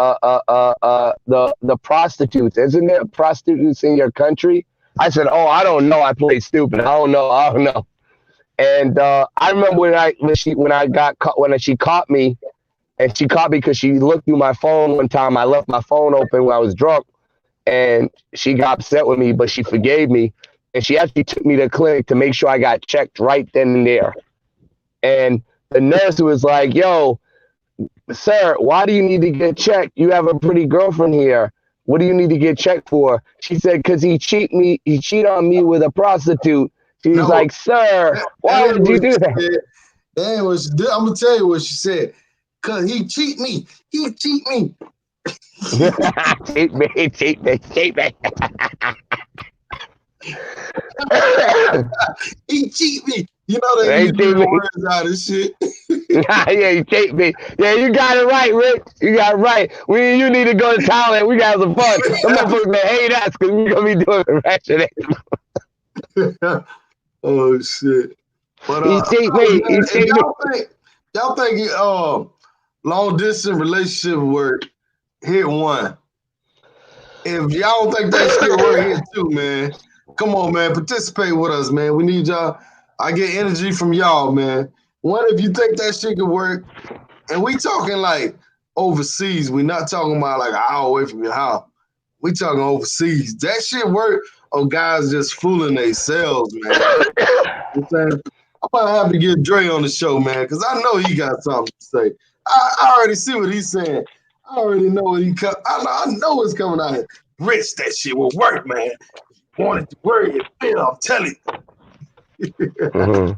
prostitutes? Isn't there prostitutes in your country? I said, oh, I don't know. I played stupid. I don't know. And I remember when she caught me, and she caught me because she looked through my phone one time. I left my phone open when I was drunk, and she got upset with me, but she forgave me, and she actually took me to the clinic to make sure I got checked right then and there. And the nurse was like, yo, sir, why do you need to get checked? You have a pretty girlfriend here. What do you need to get checked for? She said, because he cheat on me with a prostitute. She was like, sir, why would you do that? Damn, I'm going to tell you what she said. Because he cheat me. He cheat me. cheat me. He cheat me. You know they use the words out of shit. Yeah, he cheat me. Yeah, you got it right, Rick. You got it right. You need to go to Thailand. We got some fun. Some motherfuckers may hate us because we're going to be doing the rest of it. Oh, shit. But, he cheat me. Y'all think long distance relationship work, hit one. If y'all don't think that shit work, hit two, man. Come on, man. Participate with us, man. We need y'all. I get energy from y'all, man. What if you think that shit could work? And we talking like overseas. We're not talking about like an hour away from your house. We talking overseas. That shit work, or guys just fooling themselves, man. I'm saying, I'm gonna have to get Dre on the show, man, because I know he got something to say. I already see what he's saying. I already know what he cut. I know what's coming out here. Rich, that shit will work, man. Wanted to worry it, Phil, I'm telling you. Mm-hmm.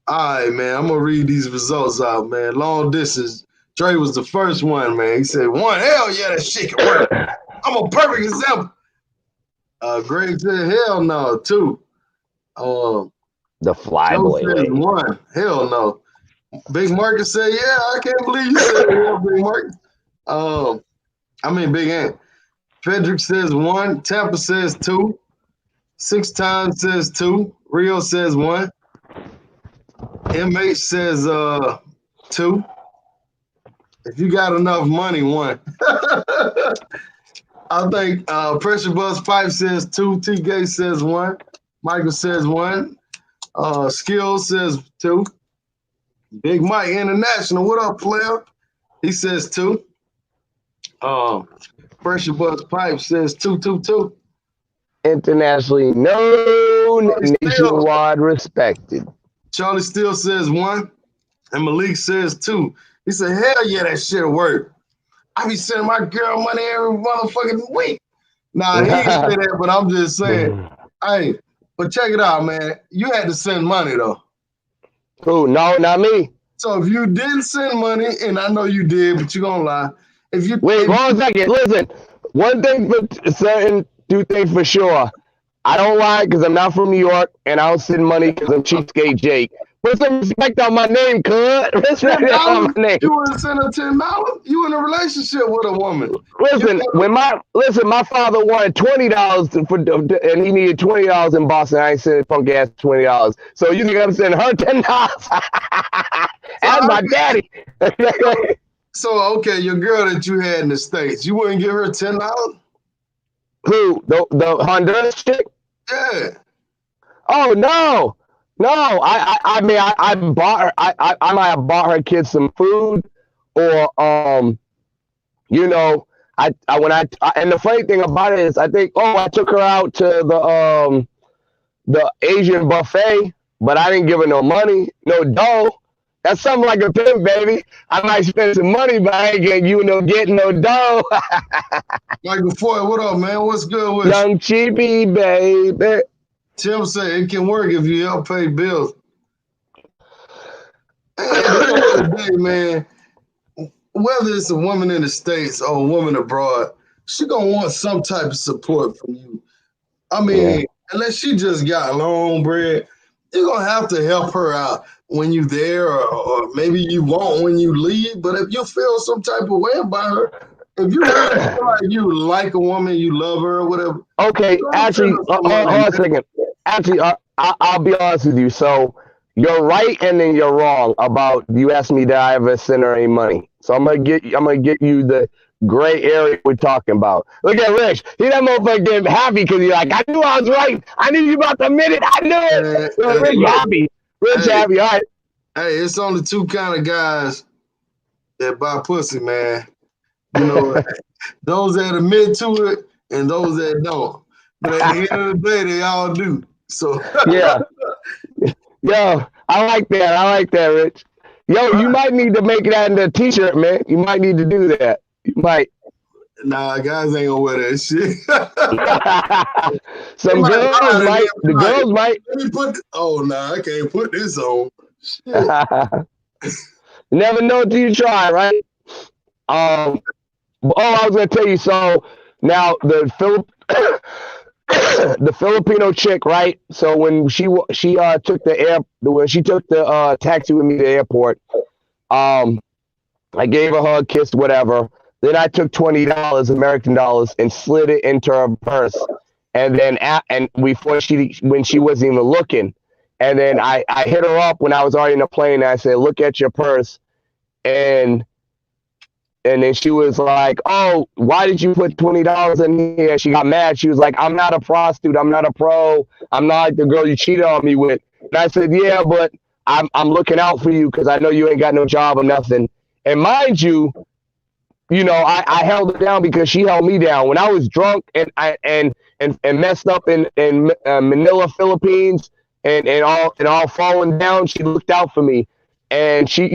All right, man. I'm gonna read these results out, man. Long distance. Dre was the first one, man. He said, one, hell yeah, that shit can work. I'm a perfect example. Greg said, hell no, two. The fly boy. Said one, hell no. Big Marcus said, yeah, I can't believe you said that, Big Marcus. Big Ant. Frederick says one. Tampa says two. 6 times says two. Rio says one. MH says 2. If you got enough money, 1. I think Pressure Buzz Pipe says 2. TK says 1. Michael says 1. Skills says 2. Big Mike International, what up, player? He says 2. Pressure Buzz Pipe says 2. Internationally known, nationwide respected. Charlie Steele says 1. And Malik says 2. He said, hell yeah, that shit'll work. I be sending my girl money every motherfucking week. Nah, he didn't say that, but I'm just saying. Hey, but check it out, man. You had to send money, though. Who? No, not me. So if you didn't send money, and I know you did, but you're going to lie. Wait, 1 second. Listen, one thing for certain, 2 things for sure. I don't lie because I'm not from New York, and I don't send money because I'm Cheapskate Jake. Put some respect on my name, cuz. Respect on my name. You want to send her $10? You in a relationship with a woman. Listen, my father wanted $20 and he needed $20 in Boston. I ain't sending punk ass $20. So you think I'm sending her $10? And my daddy. So okay, your girl that you had in the States, you wouldn't give her $10? Who? The Honduras chick? Yeah. Oh no. No, I mean I bought her. I might have bought her kids some food, or and the funny thing about it is I think I took her out to the Asian buffet, but I didn't give her no money, no dough. That's something like a pimp, baby. I might spend some money, but I ain't getting no dough. Michael Foy, what up, man? What's good with you? Young cheapy, baby. Tim said it can work if you help pay bills. At the end of the day, man, whether it's a woman in the States or a woman abroad, she gonna want some type of support from you. I mean, unless she just got long bread, you're gonna have to help her out when you there, or maybe you won't when you leave. But if you feel some type of way about her, if you really feel like you like a woman, you love her or whatever. Okay, actually, hold on a second. Actually, I'll be honest with you. So you're right, and then you're wrong about you asked me did I ever send her any money. So I'm gonna get you the gray area we're talking about. Look at Rich. He that motherfucker getting happy because he's like, I knew I was right. I knew you about to admit it. I knew it. Rich happy. Rich happy. All right. Hey, it's only two kind of guys that buy pussy, man. You know, those that admit to it and those that don't. But at the end of the day, they all do. So yeah. Yo, I like that, Rich. Yo, you might need to make that into a t-shirt, man. You might need to do that. You might. Nah, guys ain't gonna wear that shit. Some girls might. The girls might. Let me put. I can't put this on. Shit. You never know until you try, right? I was gonna tell you. So now the Filipino chick, right? So when she took the taxi with me to the airport, I gave her a hug, kissed, whatever. Then I took $20 American dollars and slid it into her purse, and then when she wasn't even looking, and then I hit her up when I was already in the plane. And I said, "Look at your purse," and then she was like, "Oh, why did you put $20 in here?" She got mad. She was like, "I'm not a prostitute. I'm not a pro. I'm not like the girl you cheated on me with." And I said, "Yeah, but I'm looking out for you because I know you ain't got no job or nothing." And mind you, I held her down because she held me down when I was drunk and messed up in Manila, Philippines, and all falling down. She looked out for me. And she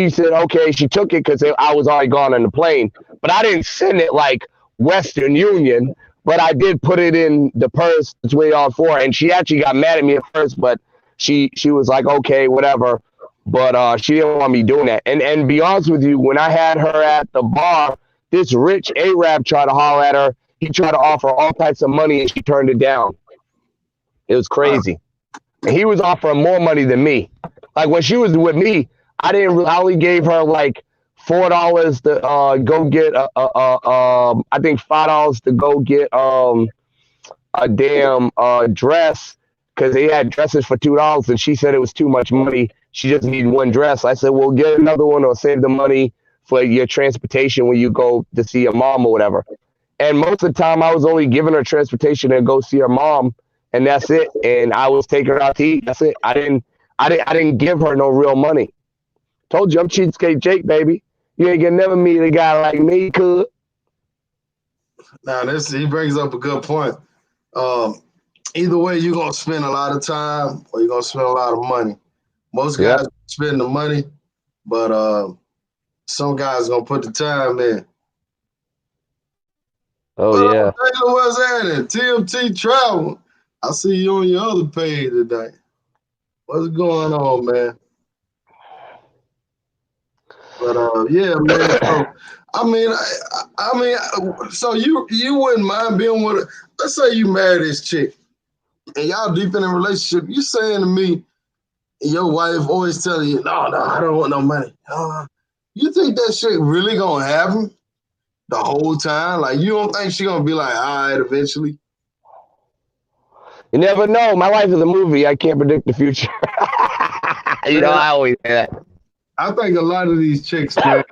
said, okay, she took it because I was already gone on the plane. But I didn't send it like Western Union, but I did put it in the purse it's way on for her. And she actually got mad at me at first, but she was like, okay, whatever. But she didn't want me doing that. And to be honest with you, when I had her at the bar, this rich Arab tried to holler at her. He tried to offer all types of money, and she turned it down. It was crazy. And he was offering more money than me. Like when she was with me, I only gave her like $4 to go get I think $5 to go get a damn dress because they had dresses for $2 and she said it was too much money. She just needed one dress. I said, well, get another one or save the money for your transportation when you go to see your mom or whatever. And most of the time I was only giving her transportation to go see her mom, and that's it. And I was taking her out to eat. That's it. I didn't give her no real money. Told you I'm cheapskate Jake, baby. You ain't gonna never meet a guy like me, could. Now he brings up a good point. Either way, you're gonna spend a lot of time or you're gonna spend a lot of money. Most guys spend the money, but some guys gonna put the time in. Oh yeah. Taylor, what's happening? TMT Travel. I see you on your other page today. What's going on, man? But yeah, man. So, I mean, so you wouldn't mind being with let's say you marry this chick and y'all deep in a relationship. You saying to me, your wife always telling you, no, I don't want no money. You think that shit really gonna happen the whole time? Like you don't think she gonna be like, all right, eventually? You never know. My life is a movie. I can't predict the future. I always say that. I think a lot of these chicks, man,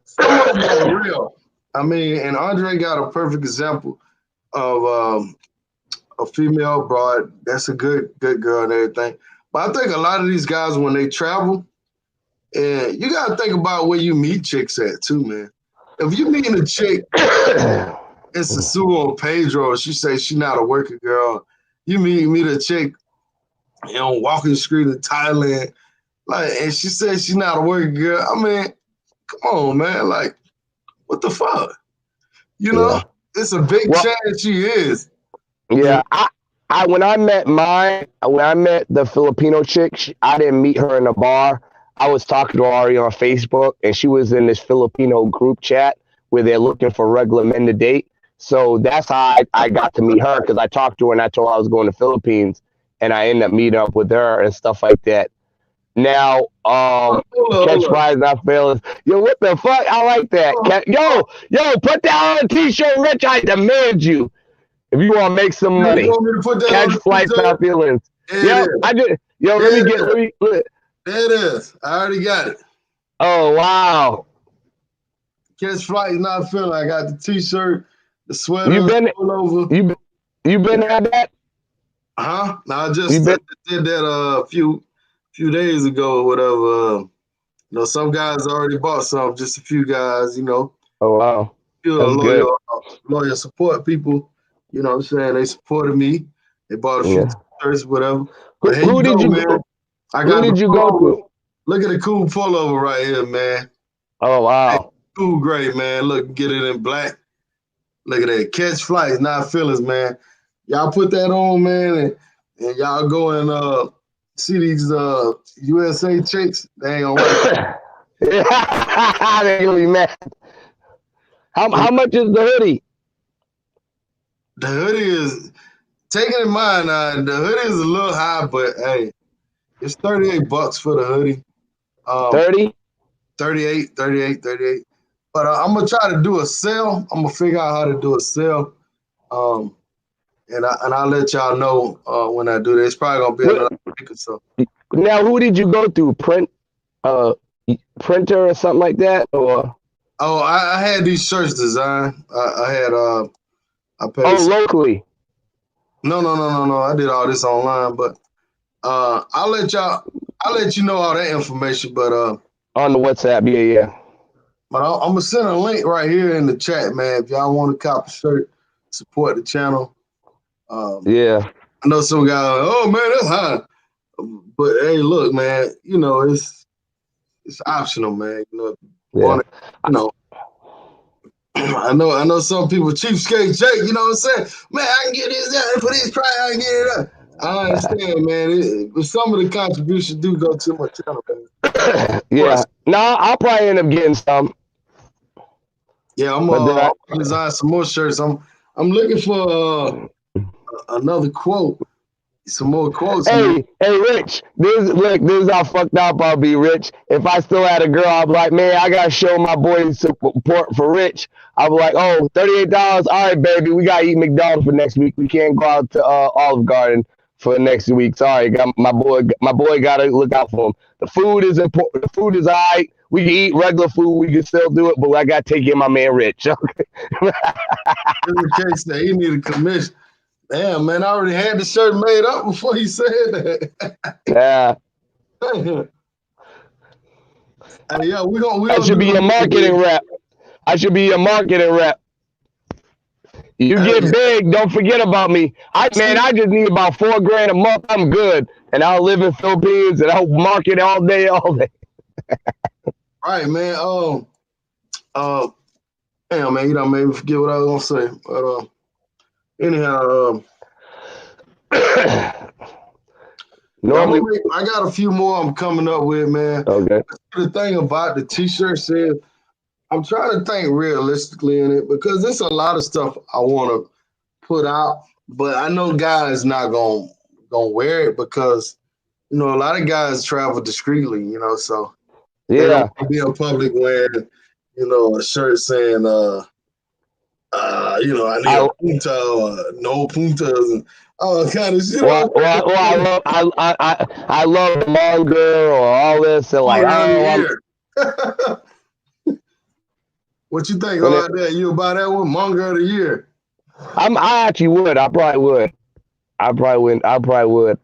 some of them are real. I mean, and Andre got a perfect example of a female broad. That's a good girl and everything. But I think a lot of these guys, when they travel, and you got to think about where you meet chicks at too, man. If you meet a chick in Sasua or Pedro, she says she's not a working girl. You meet a chick on Walking Street in Thailand. Like, and she said she's not a working girl. I mean, come on, man. Like, what the fuck? You know, Yeah. it's a big Well, chance she is. You yeah. When I met the Filipino chick, I didn't meet her in a bar. I was talking to Ari on Facebook, and she was in this Filipino group chat where they're looking for regular men to date. So that's how I got to meet her because I talked to her and I told her I was going to Philippines, and I ended up meeting up with her and stuff like that. Now, catch hold flies not fearless. Yo, what the fuck? I like that. Yo, put that on a t-shirt, Rich. I demand you. If you want to make some You money, want me to put that on catch the flights t-shirt? not feelings. There it Yep, is. I did. Yo, let There me it get. is. Let me. There it is. I already got it. Oh wow. Catch flight is not feeling. I got the t-shirt, the You sweater, been pullover. you been at that? Huh? Now I You just been? did that a few days ago or whatever. You know, some guys already bought some, just a few guys, you know, Oh wow, few that's good. loyal support people, you know what I'm saying? They supported me. They bought a few Yeah. t-shirts, whatever. Who But here who you did go, you man. go? I Who got the did you go pullover. to? Look at the cool pullover right here, man. Oh Hey, wow. cool, great, man. Look, get it in black. Look at that. Catch flights, not feelings, man. Y'all put that on, man, and y'all go and see these USA chicks. They ain't gonna like They gonna be mad. it. How much is the hoodie? The hoodie is taking in mind the hoodie is a little high, but hey, it's $38 for the hoodie. Um 30? 38, 38, 38. But I'm gonna try to do a sale. I'm gonna figure out how to do a sale. Um and I'll let y'all know when I do that. It's probably gonna be What another week or so. now? Who did you go through? Uh Printer or something like that? Or Oh, I had these shirts designed. I had I paid oh, some. locally No. I did all this online, but I'll let you know all that information. on the WhatsApp? Yeah, yeah. I'm gonna send a link right here in the chat, man. If y'all want to cop a shirt, support the channel. Um, Yeah, I know some guy, oh man, that's high. But hey, look, man, you know it's optional, man. You know, yeah. want it, you know. I know some people cheapskate Jake, you know what I'm saying? Man, I can get this out for this price, I can get it up. I understand, man. But some of the contributions do go to my channel, man. Of Yeah. course. No, I'll probably end up getting some, Yeah, but then I'm gonna design some more shirts. I'm looking for another quote, some more quotes, man. hey, Rich. This is how fucked up I'll be, Rich. If I still had a girl, I'd be like, man, I gotta show my boys support for Rich. I'll be like, oh, $38. All right, baby, we gotta eat McDonald's for next week. We can't go out to Olive Garden for next week. Sorry, got my boy gotta look out for him. The food is important. The food is alright. We can eat regular food. We can still do it, but I gotta take care of my man Rich. In the case that he need a commission. Damn, man, I already had the shirt made up before he said that. Yeah, Hey, yeah, we I gonna should do be a them more, marketing big. rep. I should be a marketing rep. You Hey, get big, don't forget about me. see, I just need about $4 grand a month. I'm good, and I'll live in Philippines and I'll market all day, all day. right, man. Uh, damn, man, you done made me forget what I was gonna say. But anyhow, Normally, I got a few more I'm coming up with, man. okay, The thing about the t-shirt is I'm trying to think realistically in it because there's a lot of stuff I want to put out, but I know guys not gonna wear it because you know a lot of guys travel discreetly, you know, so they don't yeah. want to be in public wearing, you know, a shirt saying you know, I need a I punta or no puntas and all kind of shit on I there. love I love manga or all this and like Around the oh I'm year. What you think when it, about that? You buy that one manga of the year? I actually would. I probably would. I probably would. I probably would.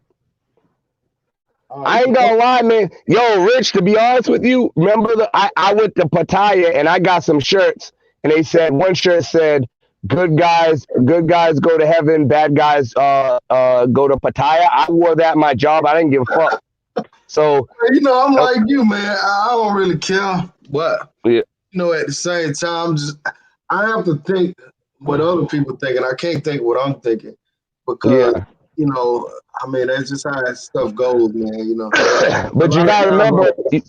All right, I ain't gonna lie, man. Yo, Rich, to be honest with you, remember I went to Pattaya and I got some shirts and they said one shirt said good guys go to heaven, bad guys go to Pattaya. I wore that in my job. I didn't give a fuck. So, You know, I'm like you, man. I don't really care, but yeah, you know, at the same time, just I have to think what other people think, and I can't think what I'm thinking because yeah. you know, I mean, that's just how that stuff goes, man. You know, a But lot of guys are.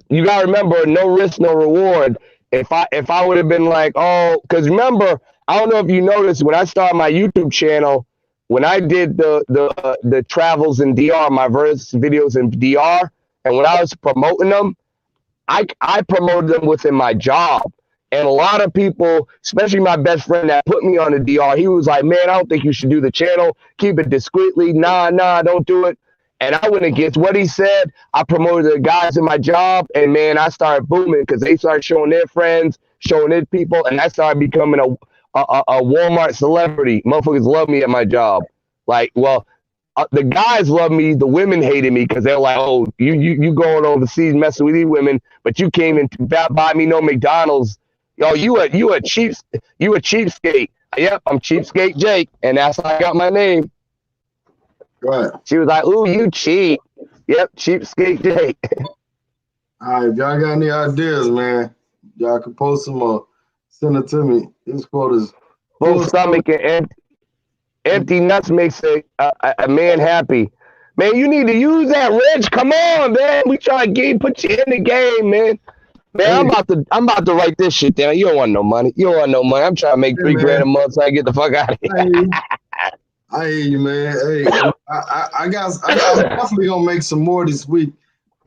you gotta remember, no risk, no reward. If I would have been like, oh, because remember, I don't know if you noticed when I started my YouTube channel, when I did the travels in DR, my verse videos in DR, and when I was promoting them, I promoted them within my job. And a lot of people, especially my best friend that put me on the DR, he was like, man, I don't think you should do the channel. Keep it discreetly. Nah, don't do it. And I went against what he said. I promoted the guys in my job, and man, I started booming because they started showing their friends, showing their people, and I started becoming a Walmart celebrity. Motherfuckers love me at my job. Like, well, the guys love me. The women hated me because they're like, "Oh, you going overseas messing with these women, but you came and buy me no McDonald's. Yo, you a cheapskate. Yep, I'm cheapskate Jake, and that's how I got my name." Right. She was like, "Ooh, you cheap." Yep, cheapskate Jake. All right, if y'all got any ideas, man, y'all can post them or send it to me. This quote is Full full stomach. stomach and empty nuts makes a man happy. Man, you need to use that, Rich. Come on, man. We try to put you in the game, man. Man, Hey, I'm about to write this shit down. You don't want no money. You don't want no money. I'm trying to make hey, $3,000 a man. month so I get the fuck out of here. I hear you, man. Hey, I'm definitely gonna make some more this week.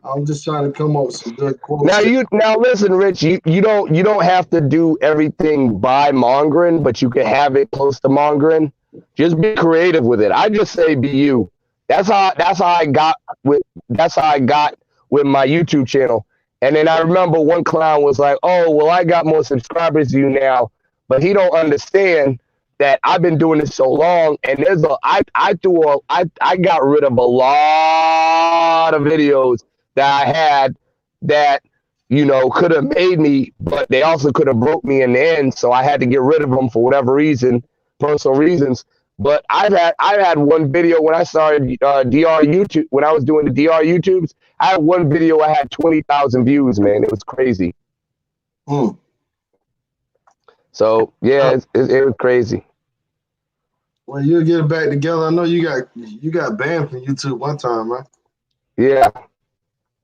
I'm just trying to come up with some good quotes. Now listen, Rich. You don't have to do everything by mongering, but you can have it close to mongering. Just be creative with it. I just say be you. That's how I got with my YouTube channel. And then I remember one clown was like, "Oh, well, I got more subscribers than you now," but he don't understand that I've been doing this so long, and I got rid of a lot of videos that I had that could have made me, but they also could have broke me in the end. So I had to get rid of them for whatever reason, personal reasons. But I've had one video when I started DR YouTube, when I was doing the DR YouTubes. I had one video I had 20,000 views, man. It was crazy. Mm. So yeah, it was crazy. Well, you'll get it back together. I know you got banned from YouTube one time, right? Yeah,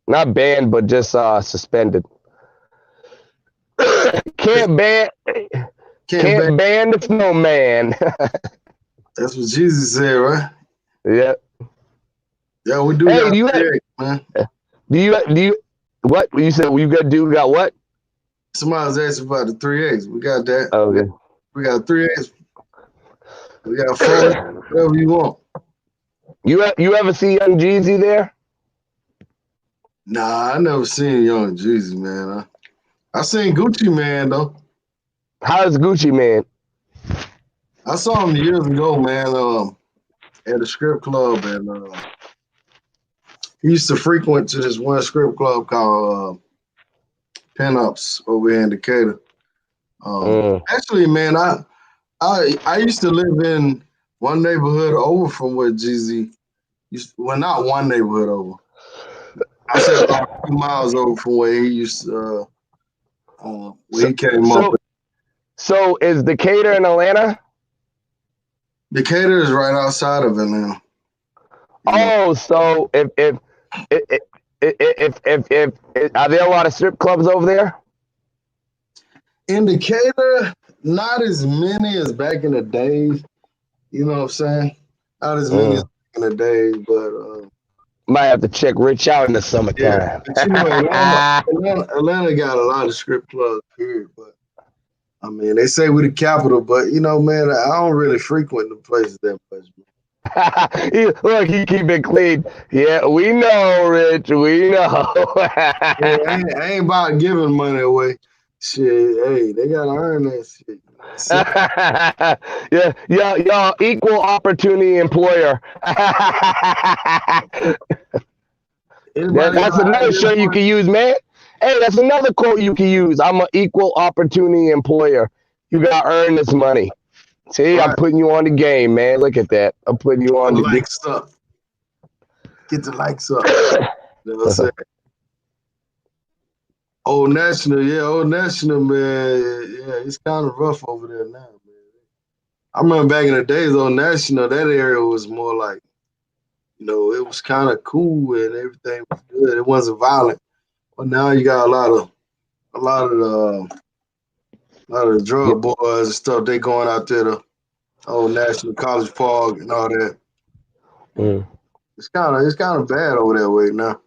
not banned, but just suspended. Can't ban the snowman. That's what Jesus said, right? Yeah. Yeah, we do Hey, got banned, man. do you what you said? You got what? Somebody was asking about the 3X. We got that. Okay. We got 3X. We got 4, whatever you want. You ever see Young Jeezy there? Nah, I never seen Young Jeezy, man. I seen Gucci Man though. How's Gucci Man? I saw him years ago, man. At a strip club, and he used to frequent to this one strip club called Pinups over here in Decatur. Actually, man, I used to live in one neighborhood over from where Jeezy well, not one neighborhood over. I said about 2 miles over from where he used to, where he came up. So is Decatur in Atlanta? Decatur is right outside of Atlanta. Oh, so if are there a lot of strip clubs over there? In Decatur, not as many as back in the days. You know what I'm saying? Not as many as back in the days, but might have to check Rich out in the summertime. yeah. But you know, Atlanta got a lot of strip clubs here, but I mean, they say we're the capital, but you know, man, I don't really frequent the places that much. Look, he keep it clean. Yeah, we know, Rich. We know. Yeah, I ain't about giving money away. Shit, hey, they gotta earn that shit. Yeah, y'all equal opportunity employer. That's another show you can use, man. Hey, that's another quote you can use. I'm an equal opportunity employer. You gotta earn this money. See, right. I'm putting you on the game, man. Look at that. I'm putting you on the likes up. Get the likes up. You know what I'm saying? Old National, man. Yeah, it's kind of rough over there now, man. I remember back in the days, Old National, that area was more like, it was kind of cool and everything was good. It wasn't violent. But now you got a lot of the Yeah. drug boys and stuff. They going out there to Old National College Park and all that. Mm. It's kind of bad over that way now.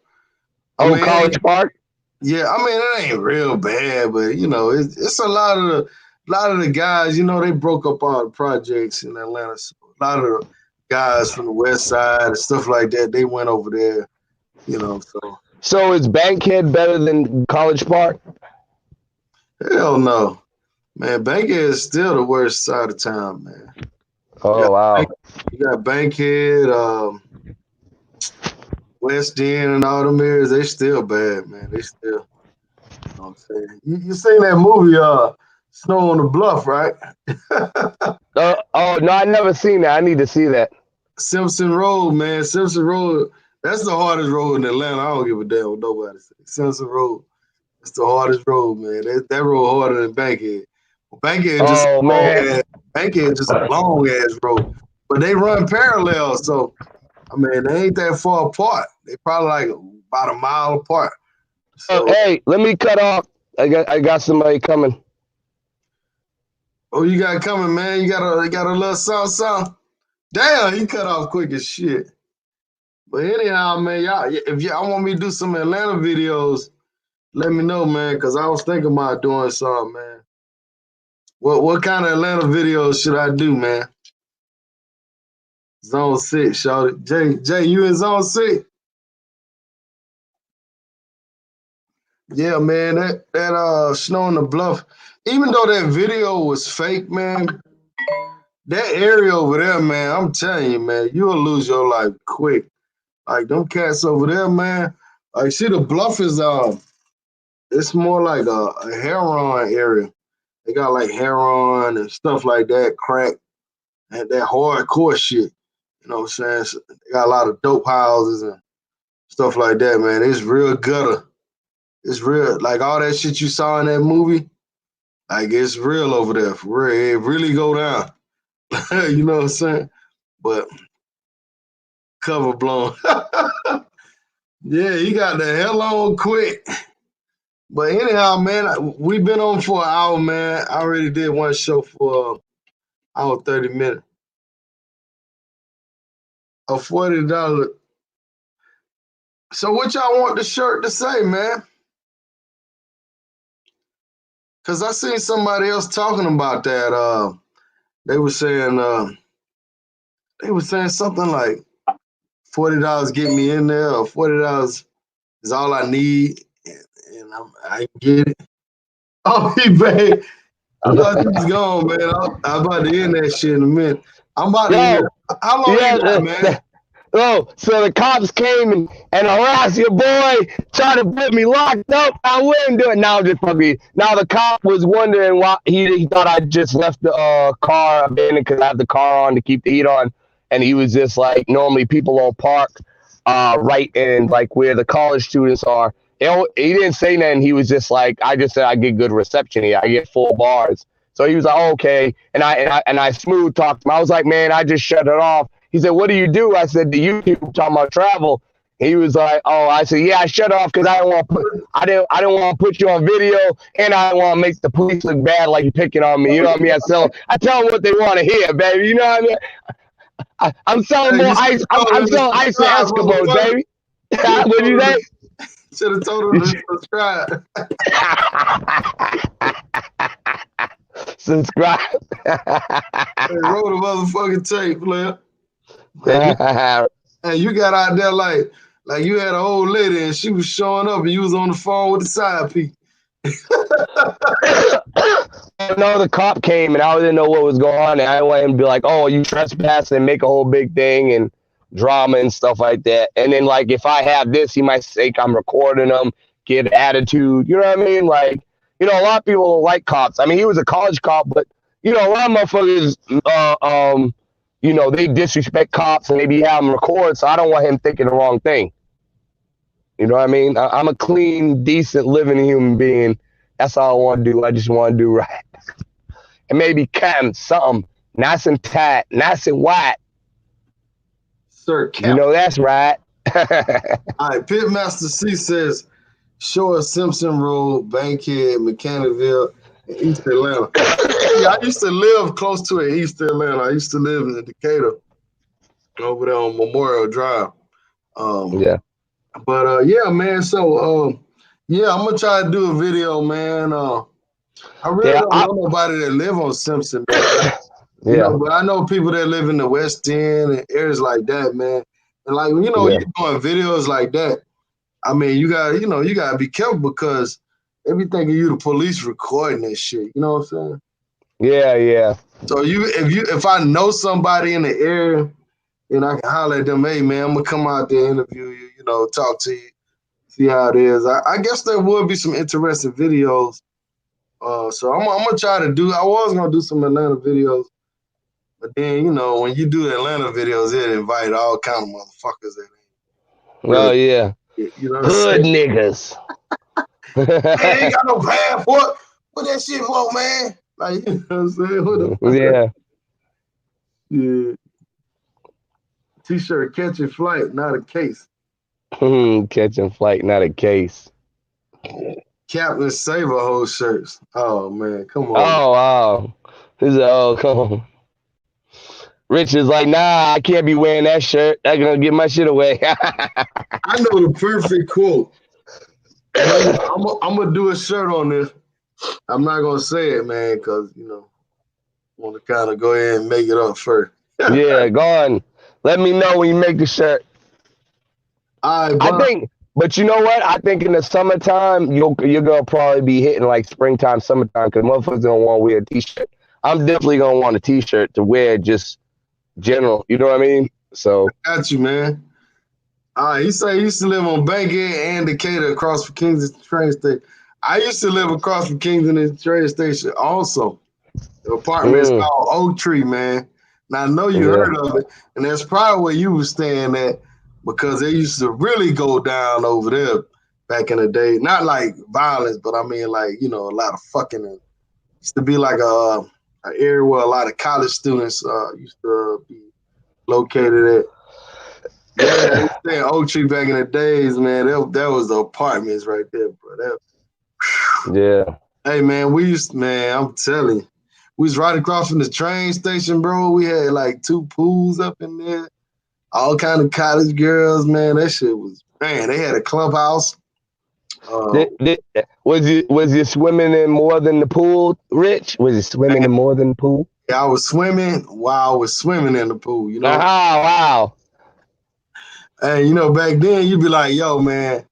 I Oh, mean, College Park. yeah, I mean it ain't real bad, but it's a lot of the guys. They broke up all the projects in Atlanta. So a lot of the guys from the West Side and stuff like that, they went over there. So So is Bankhead better than College Park? hell no, man. Bankhead is still the worst side of town, man. You Oh got wow. you got Bankhead, West End, and all them areas. They still bad, man. They still. You know what I'm saying? You seen that movie, Snow on the Bluff, right? Oh no, I never seen that. I need to see that. Simpson Road, man. Simpson Road. That's the hardest road in Atlanta. I don't give a damn what nobody says. Simpson Road. That's the hardest road, man. That road harder than Bankhead. Bankhead just Oh a long man. ass. Bankhead just a long ass road, but they run parallel. So I mean, they ain't that far apart. They probably like about a mile apart. So, Hey, let me cut off. I got somebody coming. oh, you got it coming, man. You got a little something. Damn, he cut off quick as shit. But anyhow, man, if y'all want me to do some Atlanta videos, let me know, man, because I was thinking about doing something, man. What kind of Atlanta videos should I do, man? Zone 6, shout it. Jay, you in Zone 6? Yeah, man, that Snow on the Bluff, even though that video was fake, man, that area over there, man, I'm telling you, man, you'll lose your life quick. Like them cats over there, man. Like, see, the Bluff is it's more like a heroin area. They got like heroin and stuff like that, crack, and that hardcore shit. You know what I'm saying? So they got a lot of dope houses and stuff like that, man. It's real gutter. It's real, like all that shit you saw in that movie. Like it's real over there, for real. It really go down. You know what I'm saying? But cover blown. Yeah, he got the hell on quick. But anyhow, man, we've been on for an hour, man. I already did one show for hour 30 minutes. A $40. So what y'all want the shirt to say, man? Cause I seen somebody else talking about that. They were saying something like $40 get me in there, or $40 is all I need, and I get it. Oh, he babe. I thought you was gone, man. I'm about to end that shit in a minute. I'm about to end it. Yo, How long you got, yeah. man? Oh, so the cops came and harassed your boy, tried to put me locked up. I wouldn't do it. Now just fucking. Now the cop was wondering why he thought I just left the car abandoned because I have the car on to keep the heat on, and he was just like, normally people don't park right in like where the college students are. He didn't say nothing. He was just like, I just said I get good reception here. I get full bars. So he was like, oh, okay, and I smooth talked him. I was like, man, I just shut it off. He said, what do you do? I said, the YouTube talking about travel. He was like, oh, I said, yeah, I shut off because I didn't want to put you on video, and I didn't want to make the police look bad like you're picking on me. You know what I mean? I tell them what they want to hear, baby. You know what I mean? I'm selling Hey, more you should ice. have I'm, told I'm him to selling ice and subscribe, Eskimos, motherfucker. baby. What do you say? Should have told him to subscribe. Subscribe. Hey, roll the motherfucking tape, player. Man, you got out there like you had an old lady and she was showing up and you was on the phone with the side piece. No, the cop came and I didn't know what was going on. And I went and be like, "Oh, you trespassing?" And make a whole big thing and drama and stuff like that. And then like if I have this, he might think I'm recording him, get attitude. You know what I mean? Like a lot of people don't like cops. I mean, he was a college cop, but a lot of motherfuckers, they disrespect cops and they be having record. So I don't want him thinking the wrong thing. You know what I mean? I'm a clean, decent, living human being. That's all I want to do. I just want to do right. And maybe come something nice and tight, nice and white. Sir You Cap. know that's right. All right, Pitmaster C says, Shore Simpson Road, Bankhead, Mechanicsville, and East Atlanta. Yeah, I used to live close to it, East Atlanta. I used to live in Decatur over there on Memorial Drive. Yeah. But yeah, man. So yeah, I'm gonna try to do a video, man. I really Yeah. don't know nobody that live on Simpson, man. You Yeah. know, but I know people that live in the West End and areas like that, man. And like, you know, Yeah. you're doing videos like that. I mean, you gotta be careful because they be thinking you the police recording that shit. You know what I'm saying? Yeah. Yeah. So if I know somebody in the area and I can holler at them, hey man, I'm gonna come out there, interview you, you know, talk to you, see how it is. I guess there would be some interesting videos. So I'm gonna try to do. I was gonna do some Atlanta videos, but then you know when you do Atlanta videos, it invite all kind of motherfuckers that ain't Oh really, yeah. you know what I'm Hood saying? niggas. Hey, ain't got no passport. What that shit for, man? Like, you know what I'm saying? What the fuck? Yeah. Yeah. T-shirt, catch a flight, not a case. Catching flight, not a case. Captain Saber whole shirts. Oh man, come on. Oh wow. He's like, oh come on. Rich is like, nah, I can't be wearing that shirt. I'm gonna get my shit away. I know the perfect quote. And I'm gonna do a shirt on this. I'm not gonna say it, man, because you know, I want to kind of go ahead and make it up first. Yeah, go on. Let me know when you make the shirt. All right, I but think, but you know what? I think in the summertime, you're gonna probably be hitting like springtime, summertime, because motherfuckers gonna want to wear a t-shirt. I'm definitely gonna want a t-shirt to wear just general. You know what I mean? So got you, man. All right, he say he used to live on Bankhead and Decatur across from Kingston train station. I used to live across from Kingston train station also. The apartment is mm, called Oak Tree, man. Now I know you yeah, heard of it, and that's probably where you was staying at because they used to really go down over there back in the day. Not like violence, but I mean like you know a lot of fucking. It used to be like an area where a lot of college students used to be located at. Yeah, I used to stay in Oak Tree back in the days, man. That was the apartments right there, bro. yeah. Hey, man, man, I'm telling you, we was right across from the train station, bro. We had like 2 pools up in there, all kind of college girls, man. That shit was, man, they had a clubhouse. Did, was you swimming in more than the pool, Rich? Was you swimming Man, in more than the pool? I was swimming while I was swimming in the pool, you know. Ah, wow. And, you know, back then you'd be like, yo, man,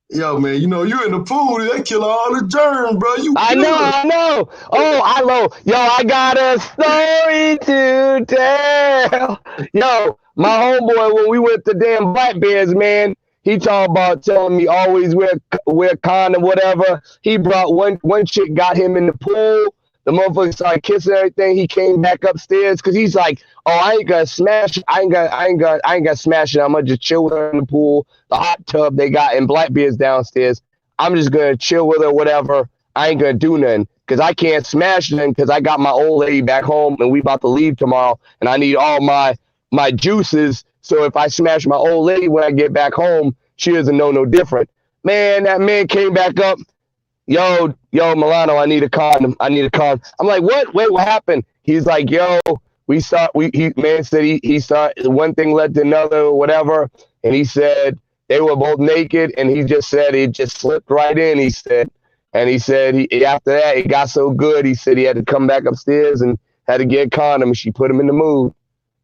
you know, you in the pool, they kill all the germs, bro. You I know, good. I know. Oh, I know. Yo, I got a story to tell. Yo, my homeboy, when we went to damn Black Bears, man, he talking about telling me always wear condom, whatever. He brought one chick, got him in the pool. The motherfucker started kissing everything. He came back upstairs because he's like, "Oh, I ain't gonna smash. I ain't gonna smash it. I'm gonna just chill with her in the pool, the hot tub they got in Black Bears downstairs. I'm just gonna chill with her, whatever. I ain't gonna do nothing because I can't smash nothing because I got my old lady back home and we about to leave tomorrow and I need all my juices. So if I smash my old lady when I get back home, she doesn't know no different." Man, that man came back up. Yo, Mulano, I need a condom. I need a condom. I'm like, what? Wait, what happened? He's like, yo, man said he saw one thing led to another or whatever. And he said they were both naked. And he just said it just slipped right in, he said. And he said after that, it got so good, he said he had to come back upstairs and had to get a condom. She put him in the mood.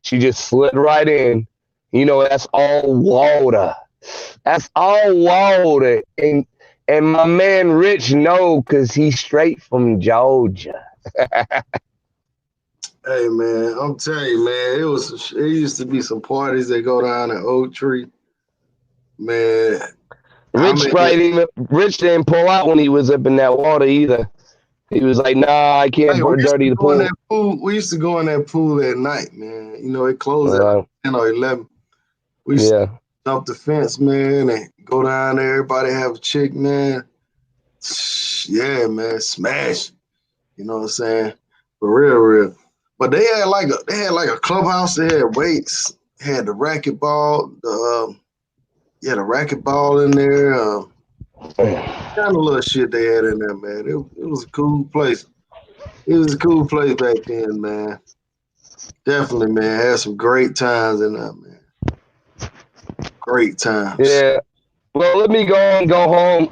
She just slid right in. You know, that's all water. That's all water. And my man Rich know because he's straight from Georgia. Hey, man, I'm telling you, man, it used to be some parties that go down in Oak Tree. Man, I mean, Rich didn't pull out when he was up in that water either. He was like, nah, I can't hey, we used dirty to the go in pool. that pool. We used to go in that pool at night, man. You know, it closed at Uh, 10 or 11. We used to yeah. jump the fence, man, and Go down there, everybody have a chick, man. Yeah, man, smash. You know what I'm saying? For real, real. But they had like a clubhouse. They had weights, had the racquetball, the racquetball in there. Kind of little shit they had in there, man. It was a cool place. It was a cool place back then, man. Definitely, man. Had some great times in there, man. Great times. Yeah. Well, let me go and go home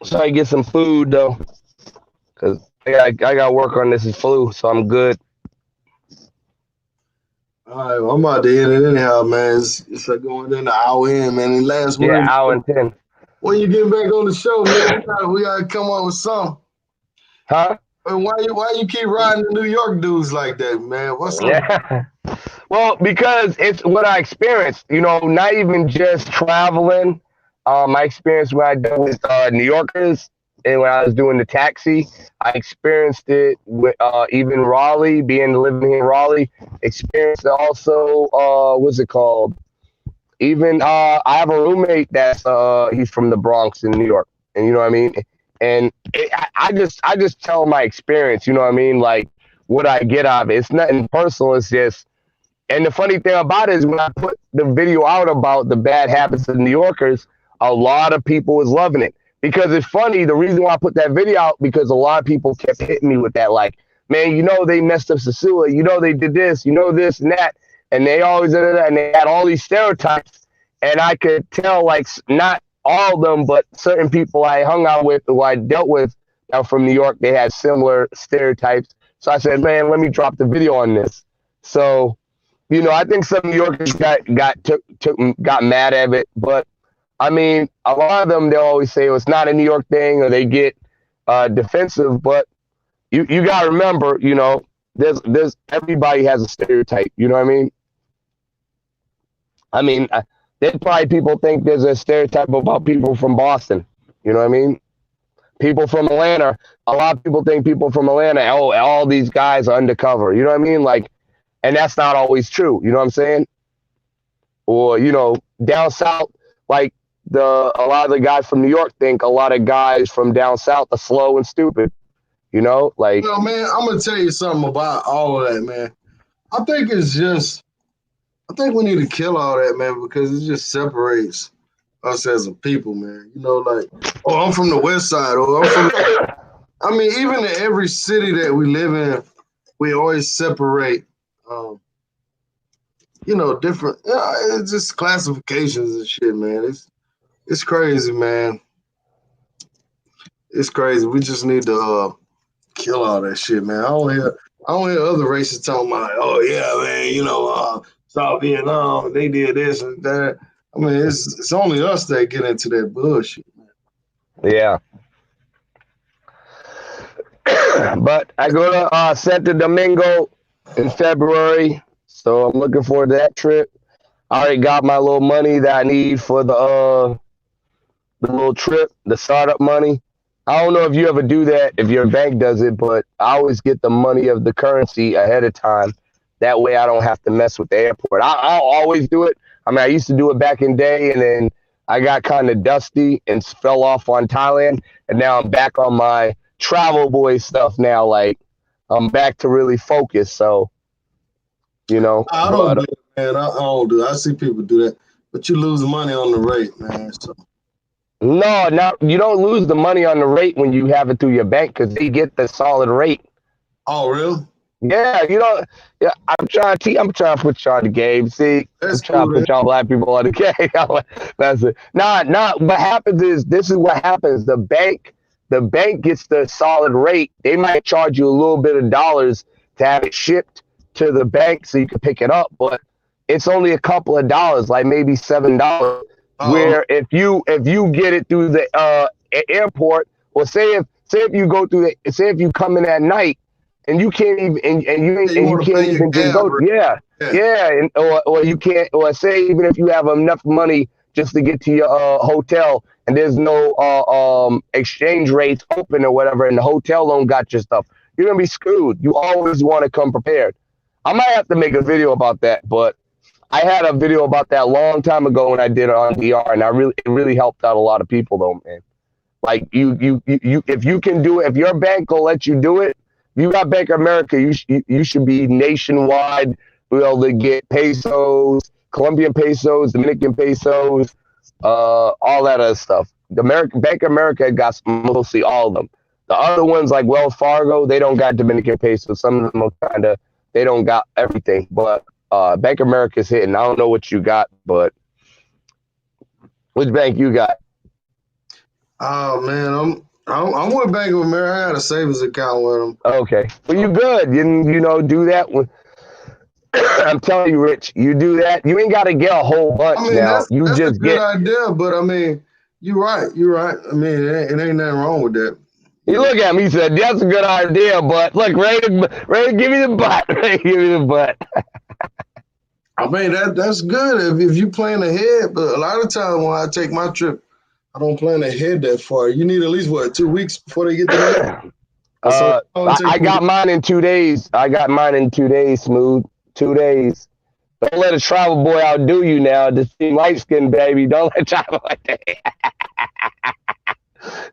so I can get some food though, cause I got to work on this flu, so I'm good. All right, well, I'm about to end it anyhow, man. It's like going in the hour in, man. And last Yeah, word, hour and 10. when you get back on the show, man, we gotta come up with something. Huh? And why you keep riding the New York dudes like that, man? What's up? Yeah. Well, because it's what I experienced, not even just traveling. I experienced when I dealt with New Yorkers and when I was doing the taxi. I experienced it with even Raleigh, being living here in Raleigh. Experienced it also, what's it called? Even I have a roommate that's he's from the Bronx in New York, and you know what I mean. And I just tell my experience, you know what I mean, like what I get out of it. It's nothing personal. It's just and the funny thing about it is when I put the video out about the bad habits of New Yorkers, a lot of people was loving it. Because it's funny, the reason why I put that video out, because a lot of people kept hitting me with that, like, man, they messed up Cecilia, they did this, this and that. And they always did that, and they had all these stereotypes. And I could tell, like, not all of them, but certain people I hung out with, who I dealt with from New York, they had similar stereotypes. So I said, man, let me drop the video on this. So I think some New Yorkers got mad at it, but I mean, a lot of them they'll always say it's not a New York thing, or they get defensive. But you got to remember, there's everybody has a stereotype. You know what I mean? I mean, there's probably people think there's a stereotype about people from Boston. You know what I mean? People from Atlanta. A lot of people think people from Atlanta. Oh, all these guys are undercover. You know what I mean? Like. And that's not always true. You know what I'm saying? Or, down south, like a lot of the guys from New York think a lot of guys from down south are slow and stupid. Like. Well, man, I'm gonna tell you something about all of that, man. I think we need to kill all that, man, because it just separates us as a people, man. Like, oh, I'm from the West Side, or I'm from. I mean, even in every city that we live in, we always separate. Different. It's just classifications and shit, man. It's crazy, man. It's crazy. We just need to kill all that shit, man. I don't hear other races talking about, oh yeah, man. South Vietnam, they did this and that. I mean, it's only us that get into that bullshit, man. Yeah. But I go to Santo Domingo in February. So I'm looking forward to that trip. I already got my little money that I need for the little trip, the startup money. I don't know if you ever do that, if your bank does it, but I always get the money of the currency ahead of time. That way I don't have to mess with the airport. I'll always do it. I mean, I used to do it back in day, and then I got kind of dusty and fell off on Thailand, and now I'm back on my travel boy stuff now. Like, I'm back to really focus, so. I don't do it, man. I don't do it. I see people do that, but you lose money on the rate, man. So. No, you don't lose the money on the rate when you have it through your bank, because they get the solid rate. Oh, really? Yeah, yeah. I'm trying to put y'all on the game. See, That's I'm trying cool, to put y'all black people on the game. That's it. Nah. What happens is, this is what happens. The bank gets the solid rate. They might charge you a little bit of dollars to have it shipped to the bank so you can pick it up, but it's only a couple of dollars, like maybe $7. Where if you get it through the airport, or say if you go through say if you come in at night and you can't even you can't even just go, and or you can't, or say even if you have enough money just to get to your hotel and there's no exchange rates open or whatever, and the hotel don't got your stuff, you're gonna be screwed. You always want to come prepared. I might have to make a video about that, but I had a video about that a long time ago when I did it on DR, and it really helped out a lot of people though, man. Like if you can do it, if your bank will let you do it, if you got Bank of America, you should be nationwide, be able to get pesos, Colombian pesos, Dominican pesos, all that other stuff. The Bank of America got mostly all of them. The other ones like Wells Fargo, they don't got Dominican pesos. Some of them are they don't got everything. But Bank of America's hitting. I don't know what you got, but which bank you got? Oh man, I'm with Bank of America. I got a savings account with them. Okay, well you good. You know do that with. I'm telling you, Rich, you do that. You ain't got to get a whole bunch now. You that's just a good idea, but I mean, you're right. You're right. I mean, it ain't nothing wrong with that. You look at me, he said, that's a good idea, but look, Ray, give me the butt. Ray, give me the butt. I mean, that's good if you plan ahead, but a lot of times when I take my trip, I don't plan ahead that far. You need at least, 2 weeks before they get to that? I got mine in 2 days. I got mine in 2 days, Smooth. 2 days. Don't let a travel boy outdo you now. This light skin baby. Don't let travel like that.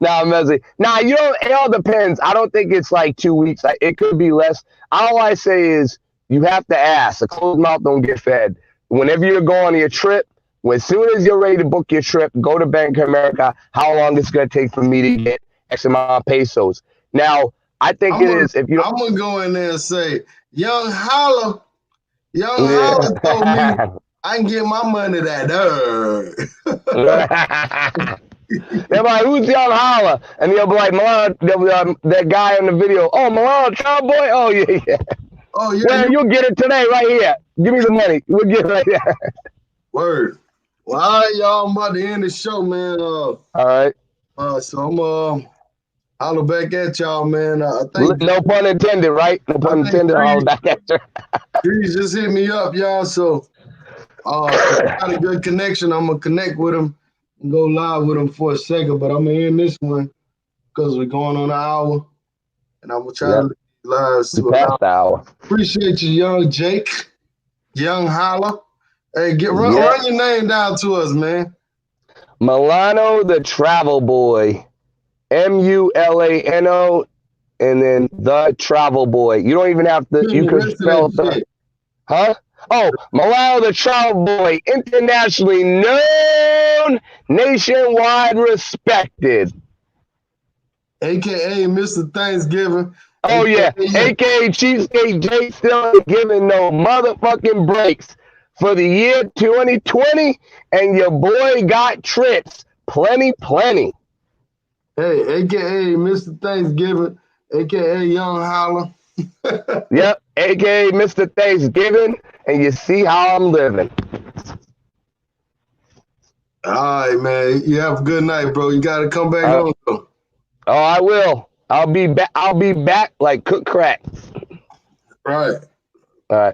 Nah, I'm messing. Nah, you know, it all depends. I don't think it's like 2 weeks. It could be less. All I say is you have to ask. A closed mouth don't get fed. Whenever you're going on your trip, as soon as you're ready to book your trip, go to Bank of America. How long it's going to take for me to get X amount of pesos? Now, I think if you. I'm gonna go in there and say, Young Holla told me I can get my money that. They're like, who's Young Holla? And they'll be like, Mulano, that guy in the video. Oh, Mulano, child boy. Oh yeah. Oh yeah. Well, you'll get it today, right here. Give me the money. We'll get it right there. Word. Well, all right, y'all. I'm about to end the show, man. All right. So I'm holler back at y'all, man. I think no pun intended, right? No pun intended. I'll holler back at you. Please just hit me up, y'all. So got a good connection. I'm gonna connect with him and go live with him for a second. But I'm gonna end this one because we're going on an hour, and I'm gonna try to live to past the hour. Appreciate you, young Jake, Young Holla. Hey, run your name down to us, man. Mulano the Travel Boy, Mulano, and then the Travel Boy. You don't even have to. You can spell the. Huh? Oh, Mulano the Travel Boy, internationally known, nationwide respected. AKA Mr. Thanksgiving. Oh yeah, AKA Cheesecake Jake still ain't giving no motherfucking breaks for the year 2020, and your boy got trips, plenty. Hey, AKA Mr. Thanksgiving, AKA Young Holla. Yep, AKA Mr. Thanksgiving, and you see how I'm living. All right, man. You have a good night, bro. You got to come back on. Oh, I will. I'll be back like cook crack. Right. All right.